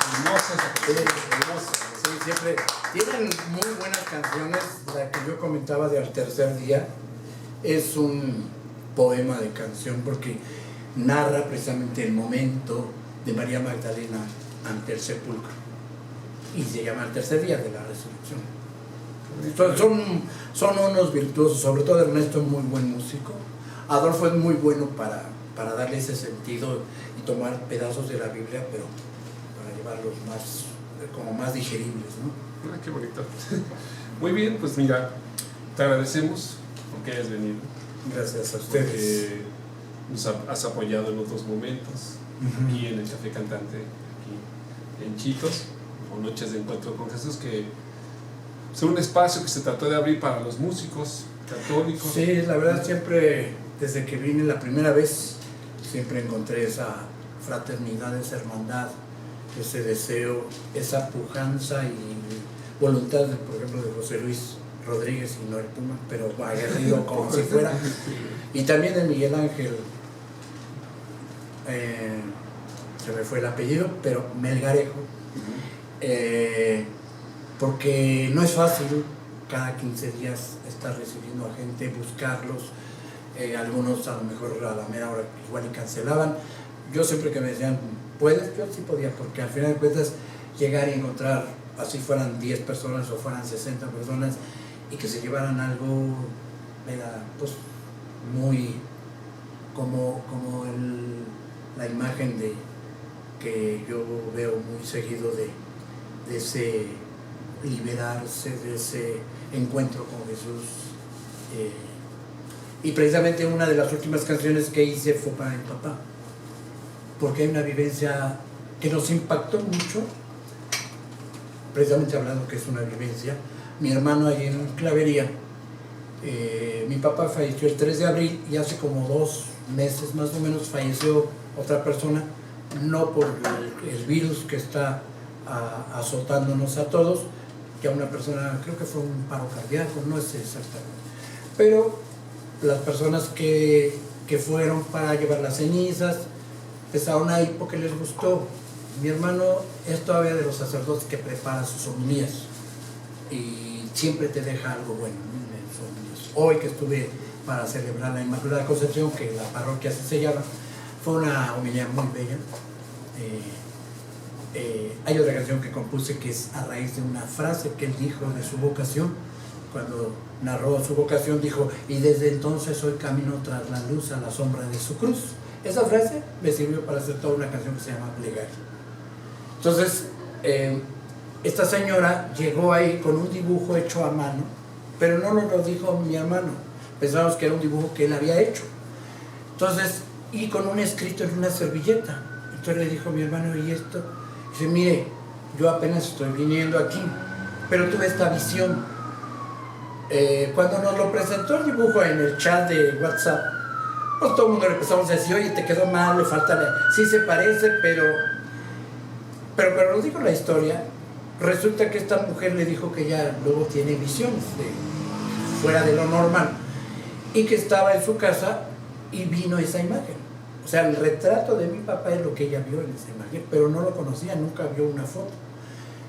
[SPEAKER 3] Hermosa. Sí, siempre tienen muy buenas canciones. La que yo comentaba de Al Tercer Día es un poema de canción porque narra precisamente el momento de María Magdalena ante el sepulcro y se llama Al Tercer Día de la Resurrección. Son unos virtuosos, sobre todo Ernesto es muy buen músico, Adolfo es muy bueno para darle ese sentido y tomar pedazos de la Biblia, pero para llevarlos como más digeribles, ¿no?
[SPEAKER 2] Ah, qué bonito. Muy bien, pues mira, te agradecemos porque hayas venido.
[SPEAKER 3] Gracias a ustedes.
[SPEAKER 2] Porque nos has apoyado en otros momentos, aquí en el Café Cantante, aquí en Chitos, o Noches de Encuentro con Jesús, que es un espacio que se trató de abrir para los músicos católicos.
[SPEAKER 3] Sí, la verdad siempre, desde que vine la primera vez, siempre encontré esa fraternidad, esa hermandad, ese deseo, esa pujanza y voluntad, por ejemplo, de José Luis Rodríguez y no el Puma, pero aguerrido como si fuera. Y también de Miguel Ángel, se me fue el apellido, pero Melgarejo, porque no es fácil cada 15 días estar recibiendo a gente, buscarlos, algunos a lo mejor a la mera hora igual y cancelaban. Yo siempre que me decían, ¿puedes? Yo sí podía, porque al final de cuentas llegar y encontrar, así fueran 10 personas o fueran 60 personas, y que se llevaran algo, era pues muy como la imagen de que yo veo muy seguido de ese liberarse, de ese encuentro con Jesús. Y precisamente una de las últimas canciones que hice fue para mi papá, porque hay una vivencia que nos impactó mucho, precisamente hablando que es una vivencia. Mi hermano allí en Clavería, mi papá falleció el 3 de abril y hace como 2 meses más o menos falleció otra persona, no por el virus que está azotándonos a todos, que a una persona, creo que fue un paro cardíaco, no sé exactamente, pero las personas que fueron para llevar las cenizas empezaron ahí porque les gustó. Mi hermano es todavía de los sacerdotes que prepara sus homilías y siempre te deja algo bueno en sus homilías. Hoy que estuve para celebrar la Inmaculada Concepción, que la parroquia se llama, fue una homilía muy bella. Hay otra canción que compuse que es a raíz de una frase que él dijo de su vocación. Cuando narró su vocación dijo: y desde entonces hoy camino tras la luz a la sombra de su cruz. Esa frase me sirvió para hacer toda una canción que se llama Plegaria. Entonces esta señora llegó ahí con un dibujo hecho a mano, pero no nos lo dijo mi hermano, pensamos que era un dibujo que él había hecho. Entonces, y con un escrito en una servilleta. Entonces le dijo mi hermano: ¿y esto? Dice: mire, yo apenas estoy viniendo aquí, pero tuve esta visión. Cuando nos lo presentó el dibujo en el chat de WhatsApp, pues todo el mundo le empezamos a decir, oye, te quedó mal, le falta, sí se parece, pero nos dijo la historia. Resulta que esta mujer le dijo que ella luego tiene visiones fuera de lo normal y que estaba en su casa y vino esa imagen. O sea, el retrato de mi papá es lo que ella vio en esa imagen, pero no lo conocía, nunca vio una foto.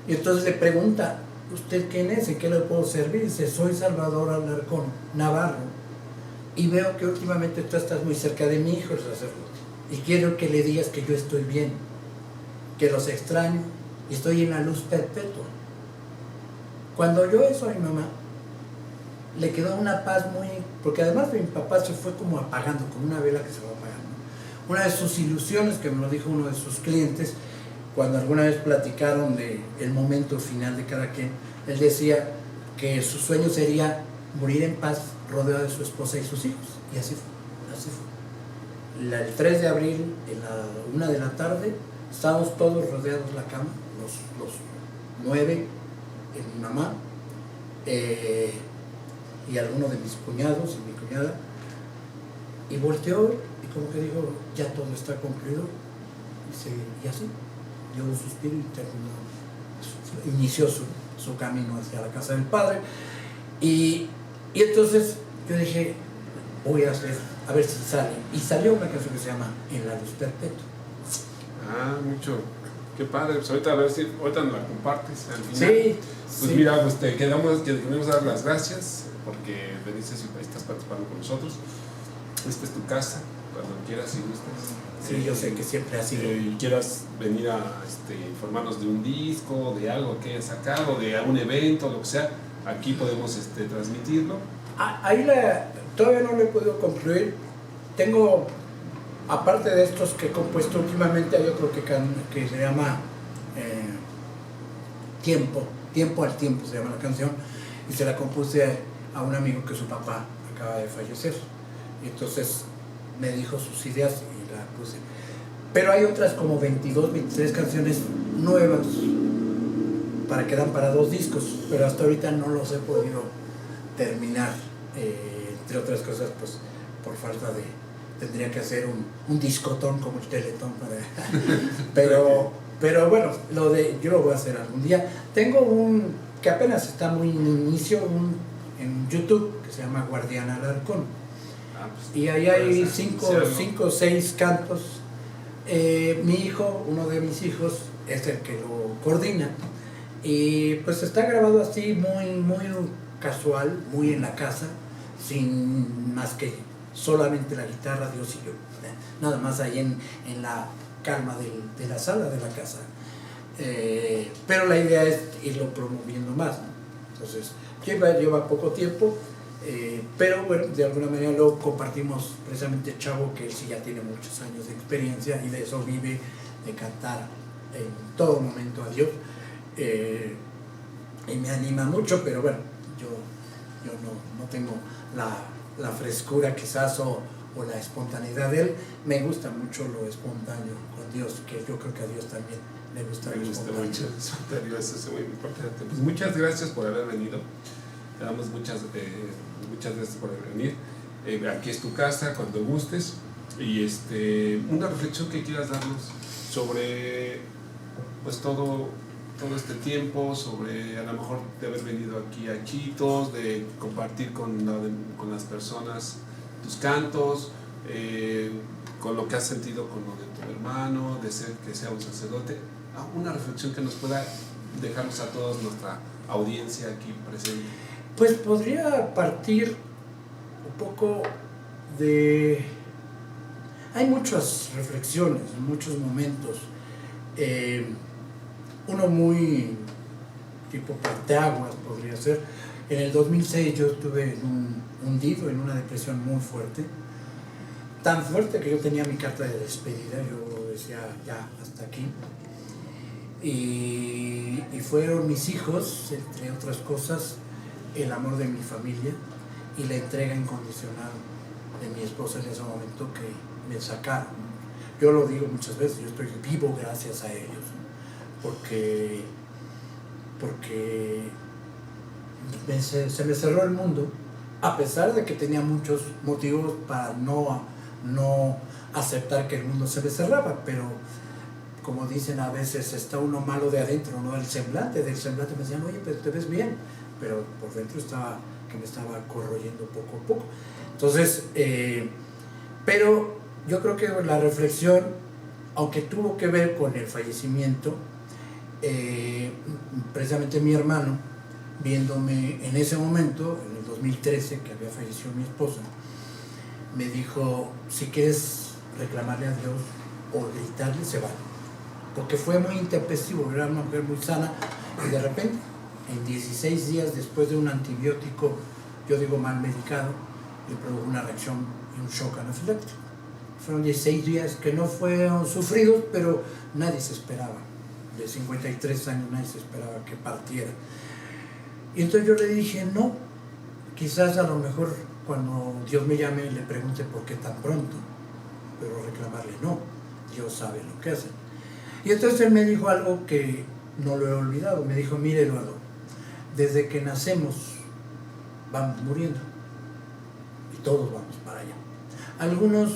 [SPEAKER 3] Y entonces le pregunta, ¿usted quién es? ¿En qué le puedo servir? Dice, soy Salvador Alarcón Navarro y veo que últimamente tú estás muy cerca de mi hijo, el sacerdote, y quiero que le digas que yo estoy bien, que los extraño y estoy en la luz perpetua. Cuando oyó eso a mi mamá, le quedó una paz muy... Porque además mi papá se fue como apagando, como una vela que se va apagando. Una de sus ilusiones, que me lo dijo uno de sus clientes, cuando alguna vez platicaron del momento final de cada quien, él decía que su sueño sería morir en paz, rodeado de su esposa y sus hijos. Y así fue, así fue. El 3 de abril, en la 1 de la tarde, estábamos todos rodeados en la cama, los 9, mi mamá, y algunos de mis cuñados y mi cuñada, y volteó y como que dijo, ya todo está concluido, y así, dio un suspiro y inició su camino hacia la casa del Padre, y entonces yo dije, voy a hacer, a ver si sale, y salió una canción que se llama En la luz perpetua.
[SPEAKER 2] Mucho. Qué padre. Pues ahorita a ver si ahorita nos la compartes al final.
[SPEAKER 3] Sí.
[SPEAKER 2] Pues
[SPEAKER 3] sí.
[SPEAKER 2] mira, pues te queremos dar las gracias porque veniste y estás participando con nosotros. Esta es tu casa, cuando quieras y gustes.
[SPEAKER 3] Sí, yo sé que siempre ha sido.
[SPEAKER 2] Y quieras venir a informarnos de un disco, de algo que hayas sacado, de algún evento, lo que sea, aquí podemos transmitirlo.
[SPEAKER 3] Ahí todavía no lo he podido concluir. Tengo, aparte de estos que he compuesto últimamente, hay otro que se llama Tiempo al Tiempo, se llama la canción, y se la compuse a un amigo que su papá acaba de fallecer. Y entonces me dijo sus ideas y la puse. Pero hay otras como 22, 23 canciones nuevas que dan para 2 discos, pero hasta ahorita no los he podido terminar, entre otras cosas, pues por falta de... Tendría que hacer un discotón como el Teletón pero bueno, yo lo voy a hacer algún día. Tengo que apenas está muy en inicio, en YouTube, que se llama Guardián Alarcón.
[SPEAKER 2] Pues,
[SPEAKER 3] Y ahí hay 5 o 6 cantos. Mi hijo, uno de mis hijos, es el que lo coordina. Y pues está grabado así, muy, muy casual, muy en la casa, sin más que solamente la guitarra, Dios y yo. Nada más ahí en la calma de la sala de la casa. Pero la idea es irlo promoviendo más, ¿no? Entonces, lleva poco tiempo. Pero bueno, de alguna manera lo compartimos precisamente Chavo, que él sí ya tiene muchos años de experiencia y de eso vive, de cantar en todo momento a Dios, y me anima mucho, pero bueno, yo no tengo la frescura quizás o la espontaneidad de él. Me gusta mucho lo espontáneo con Dios, que yo creo que a Dios también le gusta lo espontáneo.
[SPEAKER 2] Mucho espontáneo, eso es muy importante. Pues muchas gracias por haber venido. Te damos muchas gracias por venir. Aquí es tu casa, cuando gustes. Y una reflexión que quieras darnos sobre pues todo este tiempo, sobre a lo mejor de haber venido aquí a Chitos, de compartir con las personas tus cantos, con lo que has sentido con lo de tu hermano, de que sea un sacerdote. Una reflexión que nos pueda dejarnos a todos, nuestra audiencia aquí presente.
[SPEAKER 3] Pues podría partir un poco de... Hay muchas reflexiones, muchos momentos. Uno muy tipo parteaguas podría ser. En el 2006 yo estuve hundido en una depresión muy fuerte. Tan fuerte que yo tenía mi carta de despedida. Yo decía, ya, hasta aquí. Y fueron mis hijos, entre otras cosas, el amor de mi familia y la entrega incondicional de mi esposa en ese momento, que me sacaron. Yo lo digo muchas veces, yo estoy vivo gracias a ellos, porque se me cerró el mundo, a pesar de que tenía muchos motivos para no aceptar que el mundo se me cerraba, pero como dicen a veces, está uno malo de adentro, no del semblante me decían, oye, pero te ves bien, pero por dentro me estaba corroyendo poco a poco. Entonces, pero yo creo que la reflexión, aunque tuvo que ver con el fallecimiento, precisamente mi hermano, viéndome en ese momento, en el 2013, que había fallecido mi esposa, me dijo, si quieres reclamarle a Dios o gritarle, se vale. Porque fue muy intempestivo, era una mujer muy sana, y de repente, en 16 días después de un antibiótico, yo digo mal medicado, le produjo una reacción y un shock anafiláctico. Fueron 16 días que no fueron sufridos, pero nadie se esperaba. De 53 años nadie se esperaba que partiera. Y entonces yo le dije, no, quizás a lo mejor cuando Dios me llame le pregunte por qué tan pronto, pero reclamarle no, Dios sabe lo que hace. Y entonces él me dijo algo que no lo he olvidado, me dijo, mire Eduardo, desde que nacemos vamos muriendo y todos vamos para allá. Algunos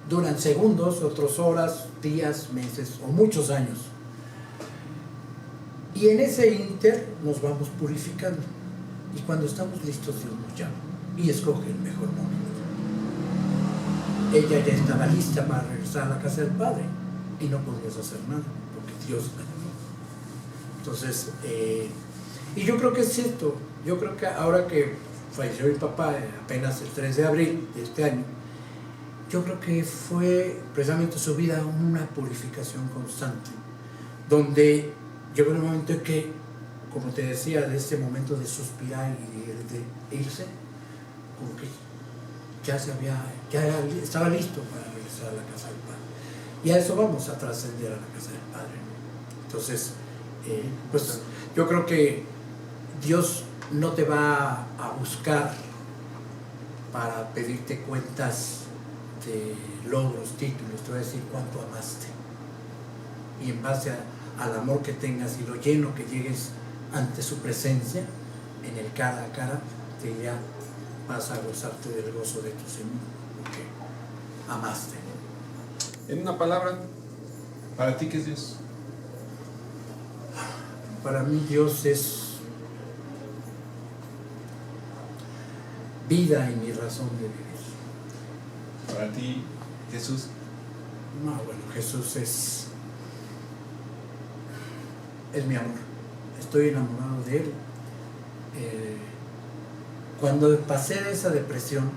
[SPEAKER 3] duran segundos, otros horas, días, meses o muchos años. Y en ese ínter nos vamos purificando. Y cuando estamos listos, Dios nos llama y escoge el mejor momento. Ella ya estaba lista para regresar a la casa del Padre y no podías hacer nada porque Dios la llamó. Entonces, y yo creo que es cierto. Yo creo que ahora que falleció mi papá apenas el 3 de abril de este año, yo creo que fue precisamente su vida una purificación constante, donde llegó el momento en que, como te decía, de este momento de suspirar y de irse, como que ya estaba listo para regresar a la casa del Padre. Y a eso vamos, a trascender a la casa del Padre. Entonces, pues yo creo que Dios no te va a buscar para pedirte cuentas de logros, títulos, te va a decir cuánto amaste. Y en base al amor que tengas y lo lleno que llegues ante su presencia, en el cara a cara, te dirá, vas a gozarte del gozo de tu Señor, porque amaste.
[SPEAKER 2] En una palabra, ¿para ti qué es Dios?
[SPEAKER 3] Para mí Dios es vida y mi razón de vivir.
[SPEAKER 2] Para ti, Jesús.
[SPEAKER 3] No, bueno, Jesús es mi amor. Estoy enamorado de Él. Cuando pasé de esa depresión,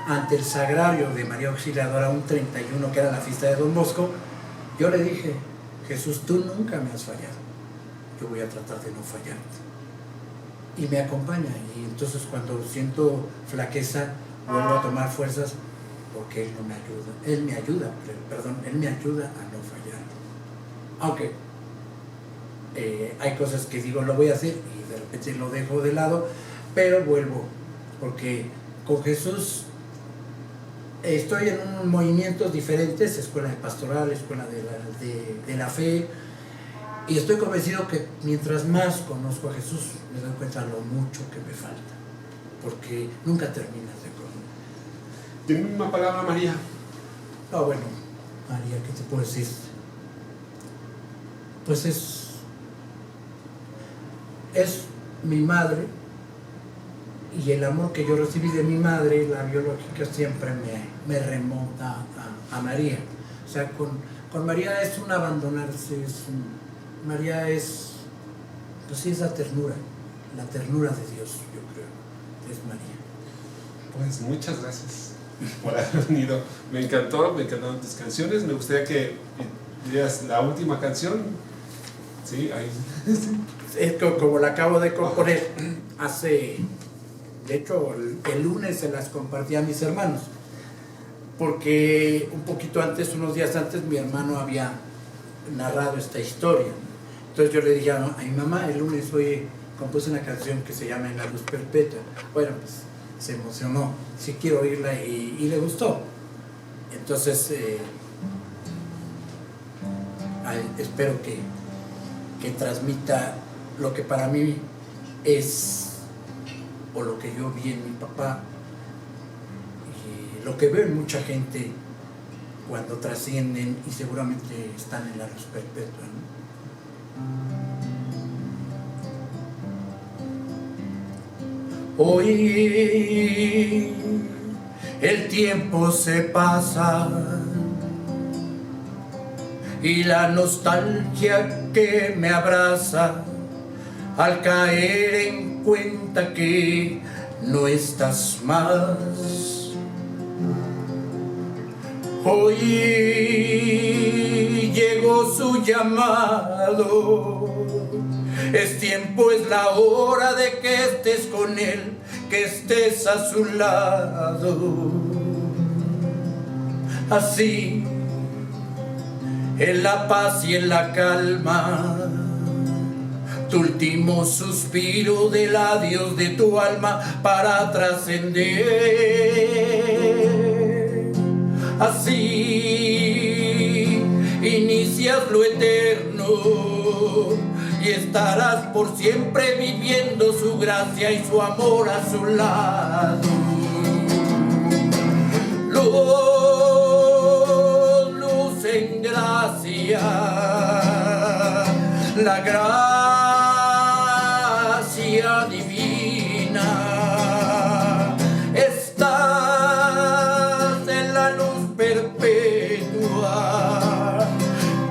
[SPEAKER 3] ante el sagrario de María Auxiliadora, un 31, que era la fiesta de Don Bosco, yo le dije, Jesús, tú nunca me has fallado. Yo voy a tratar de no fallarte. Y me acompaña. Y entonces cuando siento flaqueza, vuelvo a tomar fuerzas, porque Él no me ayuda. Él me ayuda a no fallar. Aunque hay cosas que digo, lo voy a hacer, y de repente lo dejo de lado, pero vuelvo, porque con Jesús estoy en unos movimientos diferentes, escuela de pastoral, escuela de la fe, y estoy convencido que mientras más conozco a Jesús, me doy cuenta lo mucho que me falta, porque nunca terminas de conocer.
[SPEAKER 2] Dime una palabra, María.
[SPEAKER 3] Ah, bueno, María, ¿qué te puedo decir? Pues es mi madre, y el amor que yo recibí de mi madre, la biológica, siempre me remonta a María. O sea, con María es un abandonarse, María es, pues sí, es la ternura de Dios, yo creo, es María.
[SPEAKER 2] Pues muchas gracias por haber venido. Me encantaron tus canciones. Me gustaría que dirías la última canción. Sí, ahí.
[SPEAKER 3] Es como la acabo de componer de hecho el lunes se las compartí a mis hermanos, porque un poquito antes, unos días antes, mi hermano había narrado esta historia. Entonces yo le dije a mi mamá, el lunes, oye, compuse una canción que se llama En la luz perpetua. Bueno, pues se emocionó, sí quiero oírla, y le gustó. Entonces espero que transmita lo que para mí es o lo que yo vi en mi papá, y lo que veo en mucha gente cuando trascienden y seguramente están en la luz perpetua, ¿no? Hoy el tiempo se pasa y la nostalgia que me abraza al caer en cuenta que no estás más. Hoy llegó su llamado, es tiempo, es la hora de que estés con él, que estés a su lado. Así, en la paz y en la calma, tu último suspiro del adiós de tu alma para trascender. Así inicias lo eterno y estarás por siempre viviendo su gracia y su amor a su lado. Luz en gracia, la gracia divina, estás en la luz perpetua,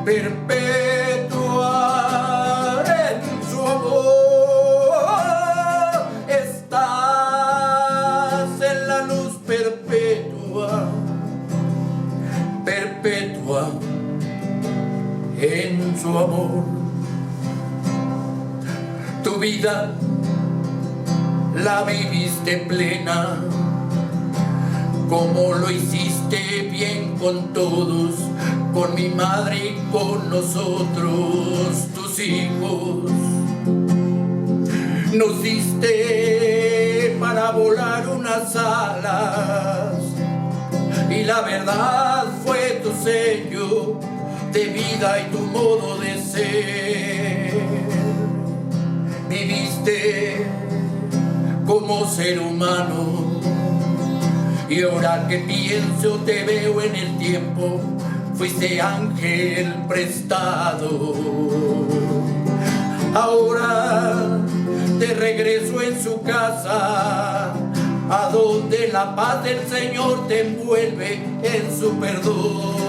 [SPEAKER 3] perpetua en su amor, estás en la luz perpetua, perpetua en su amor. Tu vida la viviste plena, como lo hiciste bien con todos, con mi madre y con nosotros, tus hijos. Nos diste para volar unas alas y la verdad fue tu sello de vida y tu modo de ser. Viviste como ser humano y ahora que pienso te veo en el tiempo, fuiste ángel prestado. Ahora de regreso en su casa, a donde la paz del Señor te envuelve en su perdón.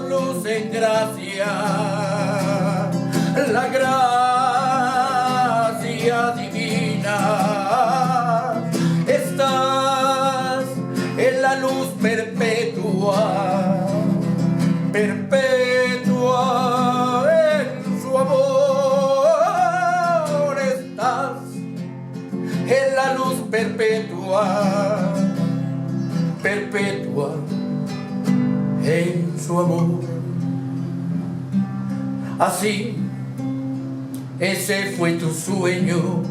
[SPEAKER 3] Luz en gracia, la gracia divina, estás en la luz perpetua, perpetua en su amor, estás en la luz perpetua, perpetua en su amor. Así, ese fue tu sueño,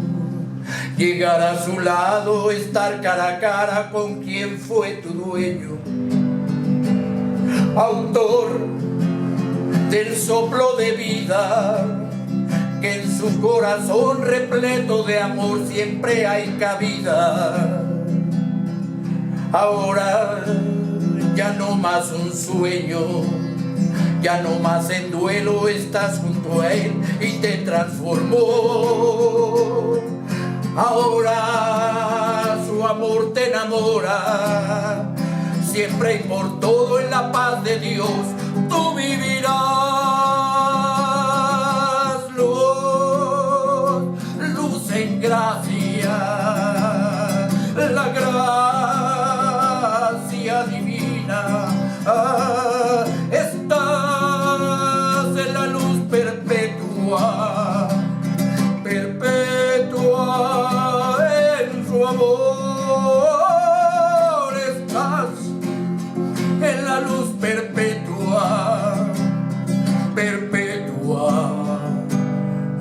[SPEAKER 3] llegar a su lado, estar cara a cara con quien fue tu dueño, autor del soplo de vida, que en su corazón repleto de amor siempre hay cabida. Ahora ya no más un sueño, ya no más en duelo, estás junto a él y te transformó. Ahora su amor te enamora, siempre y por todo en la paz de Dios tú vivirás. Luz en gracia, la gracia divina, estás en la luz perpetua, perpetua en su amor, estás en la luz perpetua, perpetua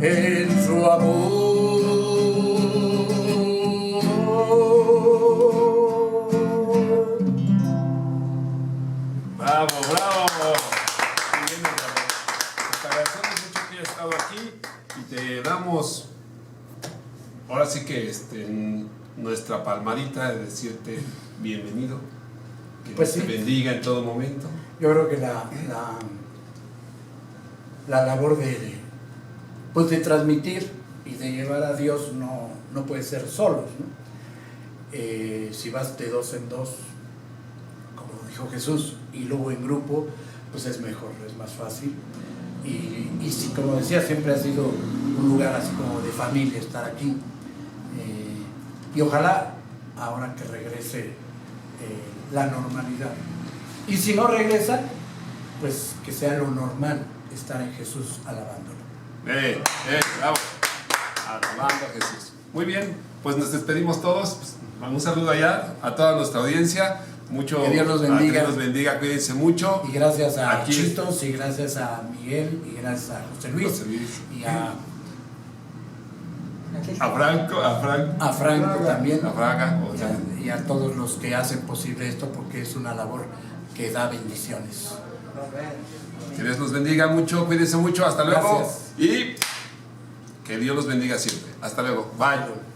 [SPEAKER 3] en su amor.
[SPEAKER 2] Bravo, bravo. Muy bien, bravo. Te agradecemos mucho que hayas estado aquí y te damos ahora sí que nuestra palmadita de decirte bienvenido, que
[SPEAKER 3] Pues
[SPEAKER 2] Dios
[SPEAKER 3] sí.
[SPEAKER 2] te bendiga en todo momento.
[SPEAKER 3] Yo creo que la labor pues de transmitir y de llevar a Dios no puede ser solos, ¿no? Si vas de dos en dos, como dijo Jesús, y luego en grupo, pues es mejor, es más fácil. Y si, como decía, siempre ha sido un lugar así como de familia estar aquí. Y ojalá ahora que regrese la normalidad. Y si no regresa, pues que sea lo normal estar en Jesús alabándolo.
[SPEAKER 2] Bravo. Alabando a Jesús. Muy bien, pues nos despedimos todos. Pues, un saludo allá a toda nuestra audiencia.
[SPEAKER 3] Que Dios los bendiga.
[SPEAKER 2] Que Dios los bendiga, cuídense mucho.
[SPEAKER 3] Y gracias a
[SPEAKER 2] Aquí
[SPEAKER 3] Chitos, y gracias a Miguel, y gracias a José Luis, y a Franco también,
[SPEAKER 2] a Fraga,
[SPEAKER 3] y a todos los que hacen posible esto, porque es una labor que da bendiciones.
[SPEAKER 2] que Dios los bendiga mucho, cuídense mucho, hasta luego.
[SPEAKER 3] Gracias.
[SPEAKER 2] Y que Dios los bendiga siempre. Hasta luego. Bye.